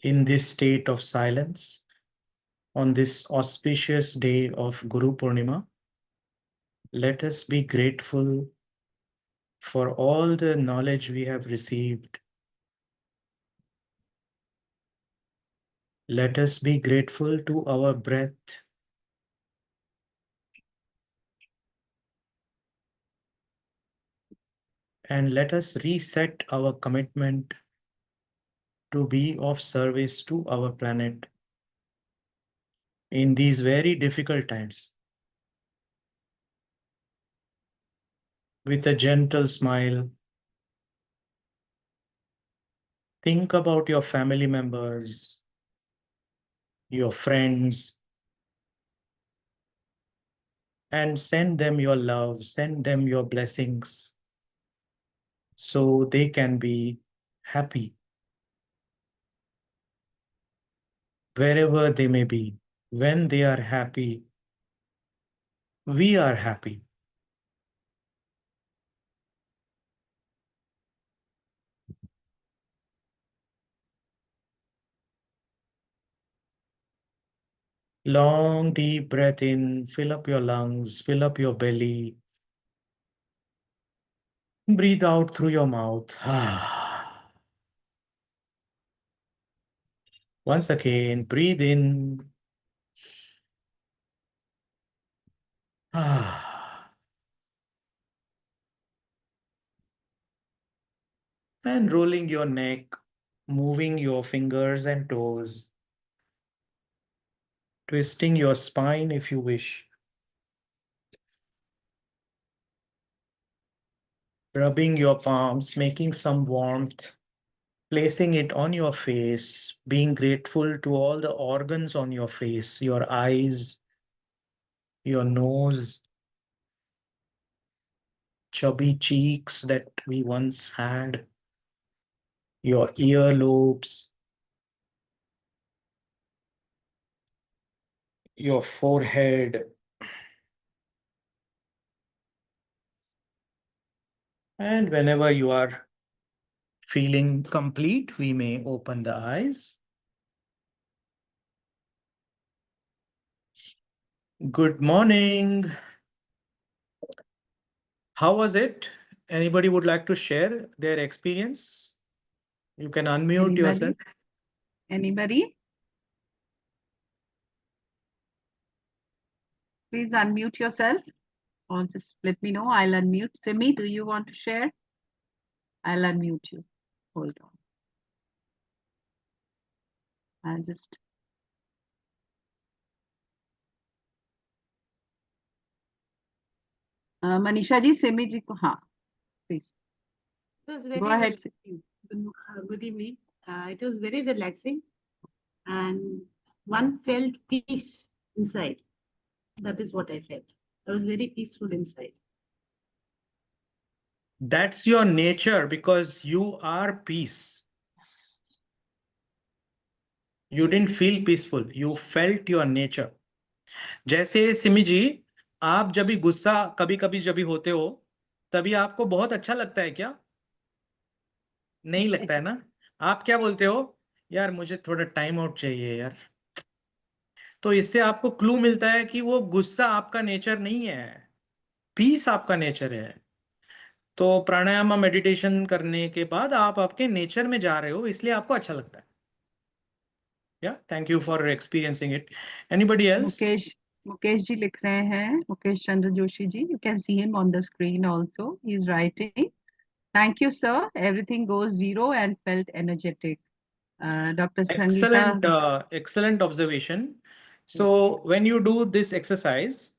In this state of silence, on this auspicious day of Guru Purnima, let us be grateful for all the knowledge we have received. Let us be grateful to our breath. And let us reset our commitment to be of service to our planet in these very difficult times. With a gentle smile, think about your family members, your friends, and send them your love, send them your blessings, so they can be happy wherever they may be. When they are happy, we are happy. Long, deep breath in, fill up your lungs, fill up your belly. Breathe out through your mouth. Once again, breathe in. And rolling your neck, moving your fingers and toes, twisting your spine if you wish. Rubbing your palms, making some warmth, placing it on your face, being grateful to all the organs on your face, your eyes, your nose, chubby cheeks that we once had, your earlobes, your forehead. And whenever you are feeling complete, we may open the eyes. Good morning. How was it? Anybody would like to share their experience? You can unmute yourself. Anybody? Please unmute yourself or just let me know. I'll unmute. Simi, do you want to share? I'll unmute you. Hold on. I'll just. Manisha ji, Simi ji, हाँ, please. It was very Go ahead. relaxing. Good evening. It was very relaxing, and one felt peace inside. That is what I felt. I was very peaceful inside. That's your nature because you are peace. You didn't feel peaceful. You felt your nature. जैसे सिमी जी, आप जब भी गुस्सा कभी कभी जब भी होते हो, तभी आपको बहुत अच्छा लगता है क्या? नहीं लगता है ना? आप क्या बोलते हो? यार मुझे थोड़ा टाइम आउट चाहिए यार. तो इससे आपको क्लू मिलता है कि वो गुस्सा आपका नेचर नहीं है, पीस आपका नेचर है। तो प्राणायाम मेडिटेशन करने के बाद आप आपके नेचर में जा रहे हो, इसलिए आपको अच्छा लगता है। या thank you for experiencing it. Anybody else? Mukesh ji लिख रहे हैं, Mukesh Chandra Joshi ji, you can see him on the screen also, he is writing, thank you sir, everything goes zero and felt energetic. Dr. Sangeeta. Excellent observation. So when you do this exercise,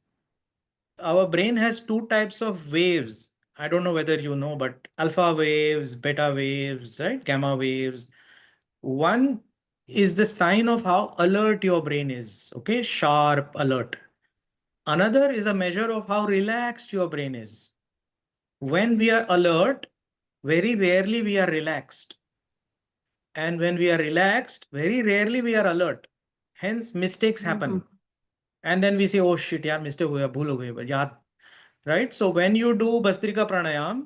our brain has two types of waves. I don't know whether you know, but alpha waves, beta waves, right? Gamma waves. One is the sign of how alert your brain is. Okay, sharp, alert. Another is a measure of how relaxed your brain is. When we are alert, very rarely we are relaxed. And when we are relaxed, very rarely we are alert. Hence, mistakes happen. And then we say, oh shit, yaar, mistake ho gaya, bhool ho gayi, but yaad. Right? So when you do Bhastrika Pranayam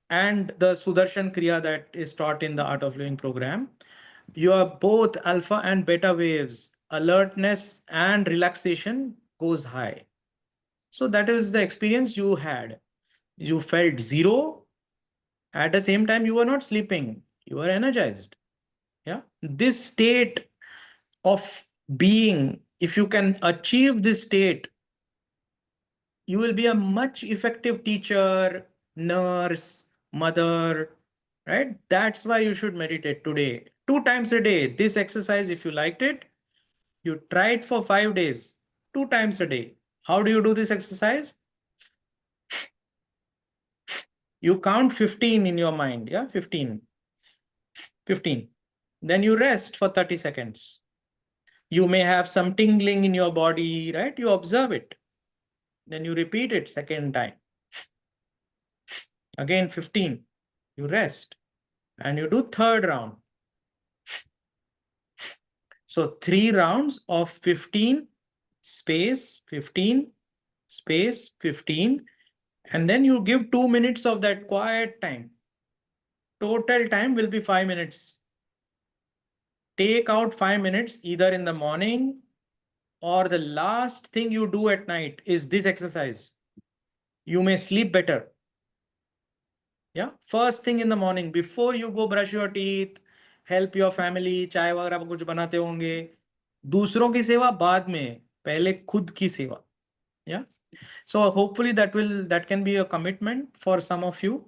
and the Sudarshan Kriya that is taught in the Art of Living program, you are both alpha and beta waves. Alertness and relaxation goes high. So that is the experience you had. You felt zero. At the same time, you were not sleeping. You were energized. Yeah. This state of being, if you can achieve this state, you will be a much effective teacher, nurse, mother, right? That's why you should meditate today, 2 times a day. This exercise, if you liked it, you try it for 5 days, 2 times a day. How do you do this exercise? You count 15 in your mind. Yeah, 15. 15. Then you rest for 30 seconds. You may have some tingling in your body, right? You observe it. Then you repeat it second time. Again 15. You rest. And you do third round. So 3 rounds of 15, space, 15, space, 15. And then you give 2 minutes of that quiet time. Total time will be 5 minutes. Take out 5 minutes either in the morning or the last thing you do at night is this exercise. You may sleep better. Yeah, first thing in the morning, before you go brush your teeth, help your family, चाय वगैरह कुछ बनाते होंगे, दूसरों की सेवा बाद में, पहले खुद की सेवा. Yeah, so hopefully that can be a commitment for some of you,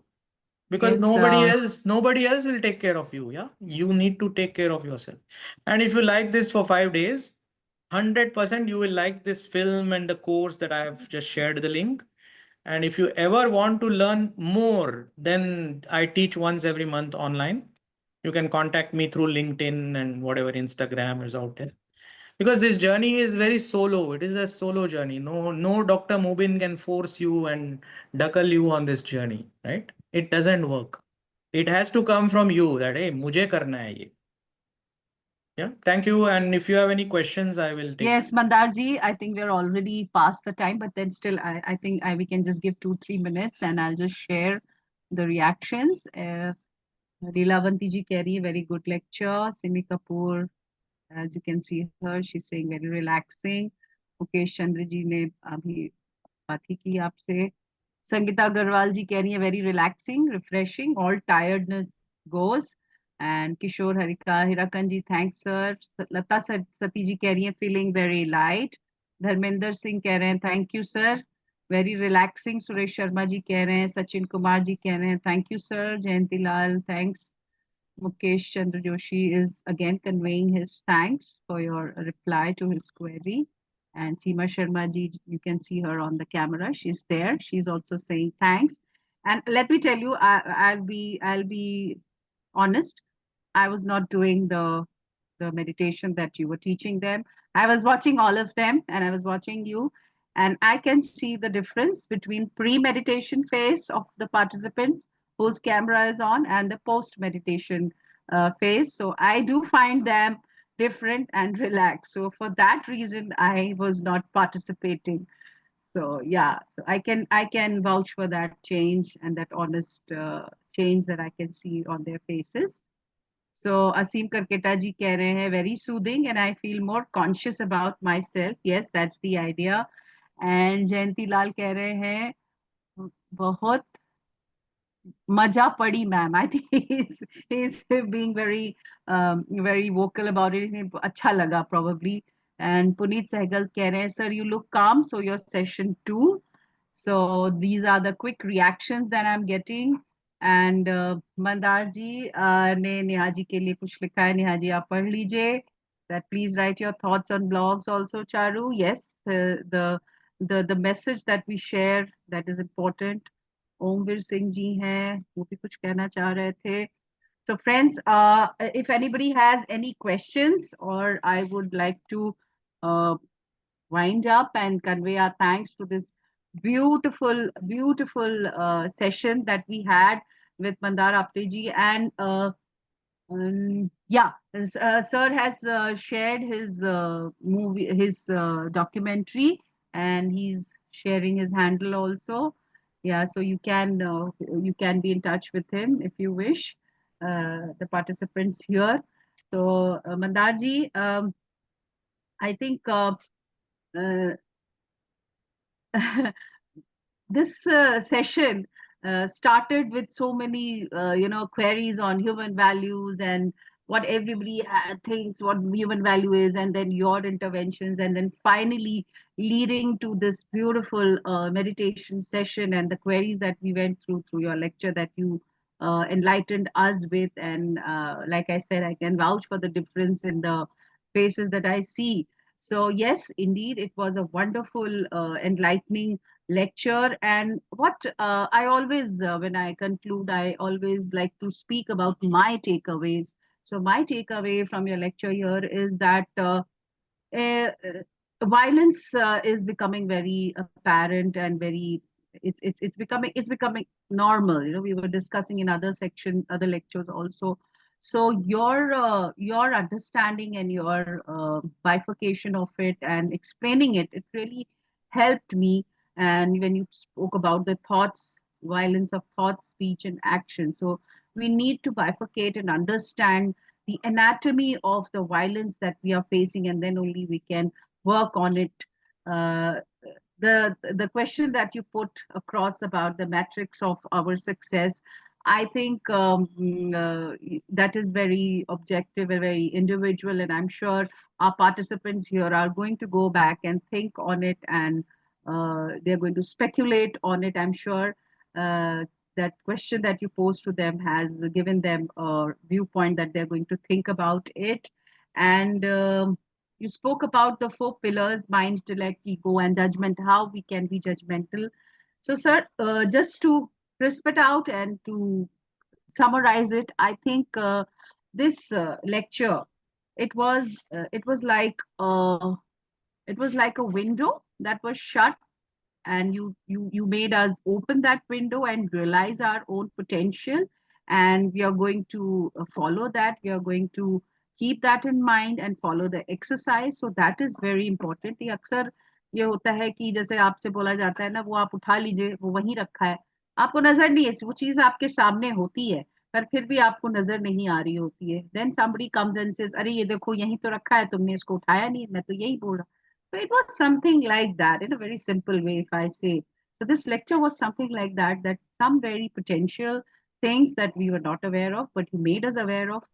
because Yes, nobody else will take care of you. Yeah, you need to take care of yourself. And if you like this for 5 days, 100% you will like this film and the course that I have just shared the link. And if you ever want to learn more, then I teach once every month online. You can contact me through LinkedIn and whatever Instagram is out there. Because this journey is very solo. It is a solo journey. No Dr. Mubin can force you and duckle you on this journey, right? It doesn't work. It has to come from you that, hey, mujhe karna hai ye. Yeah, thank you. And if you have any questions, I will take. Yes, Mandarji, I think we're already past the time, but then still, I think we can just give 2-3 minutes and I'll just share the reactions. Leelavanti ji keh rahi hai, very good lecture. Simi Kapoor, as you can see her, she's saying very relaxing. Mukesh Chandra ji ne abhi बात ही की आपसे. Sangeeta Agarwal ji कह रही है very relaxing, refreshing, all tiredness goes. And Kishore Hirakan ji, thanks sir. Lata Sati ji कह रही है feeling very light. Dharmender Singh कह रहे हैं thank you sir, very relaxing. Suresh Sharma ji कह रहे हैं, Sachin Kumar ji कह रहे हैं thank you sir. Jayanti Lal, thanks. Mukesh Chandra Joshi is again conveying his thanks for your reply to his query. And Seema Sharma ji, you can see her on the camera. She's there. She's also saying thanks. And let me tell you, I'll be honest. I was not doing the meditation that you were teaching them. I was watching all of them and I was watching you. And I can see the difference between pre-meditation phase of the participants whose camera is on and the post-meditation phase. So I do find them different and relaxed. So for that reason, I was not participating. So yeah, so I can vouch for that change and that honest change that I can see on their faces. So Asim Karketa ji keh rahe hain, very soothing, and I feel more conscious about myself. Yes, that's the idea. And Jayanti Lal keh rahe hain, बहुत मजा पड़ी ma'am. I think he's being very vocal about it. अच्छा लगा probably. And Puneet Sehgal कह रहे हैं, sir, you look calm, so your session 2. So these are the quick reactions that I'm getting. And Mandar ji ने नेहा जी के लिए कुछ लिखा है. नेहा जी आप पढ़ लीजिए. That please write your thoughts on blogs also, Charu. Yes, the message that we share, that is important. Omveer Singh ji हैं, वो भी कुछ कहना चाह रहे थे. So friends, if anybody has any questions, or I would like to wind up and convey our thanks to this beautiful session that we had with Mandar Apte ji. And yeah, sir has shared his documentary, and he's sharing his handle also. Yeah, so you can be in touch with him if you wish. The participants here. So Mandar ji, I think this session started with so many queries on human values and what everybody thinks what human value is, and then your interventions, and then finally leading to this beautiful meditation session and the queries that we went through your lecture that you enlightened us with. And like I said, I can vouch for the difference in the faces that I see. So yes, indeed, it was a wonderful enlightening lecture. And what I always, when I conclude, I always like to speak about my takeaways. So my takeaway from your lecture here is that uh, violence is becoming very apparent and very it's becoming normal. We were discussing in other lectures also. So your understanding and your bifurcation of it and explaining it really helped me. And when you spoke about the thoughts, violence of thoughts, speech, and action, so we need to bifurcate and understand the anatomy of the violence that we are facing, and then only we can work on it. The question that you put across about the metrics of our success, I think that is very objective and very individual, and I'm sure our participants here are going to go back and think on it, and they're going to speculate on it. I'm sure that question that you posed to them has given them a viewpoint that they're going to think about it. And you spoke about the 4 pillars: mind, intellect, ego, and judgment, how we can be judgmental. So, sir, just to crisp it out and to summarize it, I think this lecture, it was like a window that was shut, and you made us open that window and realize our own potential, and we are going to follow that. We are going to keep that in mind and follow the exercise. So that is very important. ये अक्सर ये होता है कि जैसे आपसे बोला जाता है ना, वो आप उठा लीजिए, वो वहीं रखा है, आपको नजर नहीं है, वो चीज आपके सामने होती है पर फिर भी आपको नजर नहीं आ रही होती है. Then somebody comes and says, अरे ये देखो यहीं तो रखा है, तुमने इसको उठाया नहीं, मैं तो यही बोल रहा. So it was something like that, in a very simple way, if I say. So this lecture was something like that, that some very potential things that we were not aware of, but you made us aware of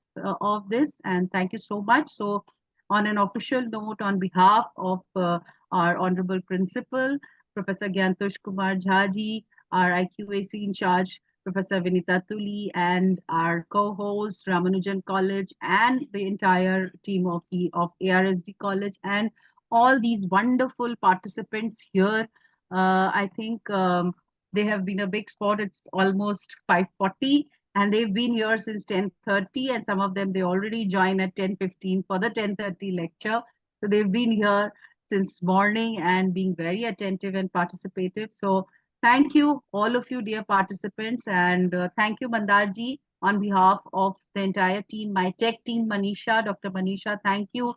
this, and thank you so much. So on an official note, on behalf of our Honorable Principal, Professor Gyantosh Kumar Jha ji, our IQAC in charge, Professor Vinita Tuli, and our co-host, Ramanujan College, and the entire team of ARSD College, and all these wonderful participants here. I think they have been a big sport. It's almost 5:40, and they've been here since 10:30, and some of them, they already join at 10:15 for the 10:30 lecture. So they've been here since morning and being very attentive and participative. So thank you, all of you, dear participants, and thank you, Mandar ji, on behalf of the entire team, my tech team, Manisha, Dr. Manisha, thank you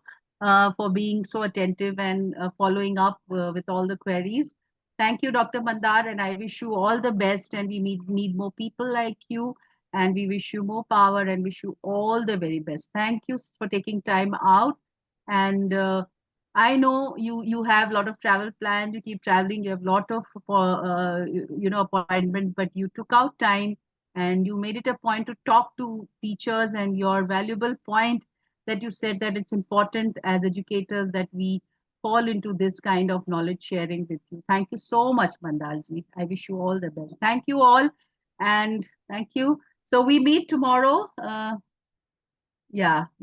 for being so attentive and following up with all the queries. Thank you, Dr. Mandar, and I wish you all the best, and we need more people like you. and we wish you more power and wish you all the very best. Thank you for taking time out. And I know you have a lot of travel plans, you keep traveling, you have a lot of appointments, but you took out time and you made it a point to talk to teachers, and your valuable point that you said that it's important as educators that we fall into this kind of knowledge sharing with you. Thank you so much, Mandarji. I wish you all the best. Thank you all, and thank you. So we meet tomorrow. Yeah.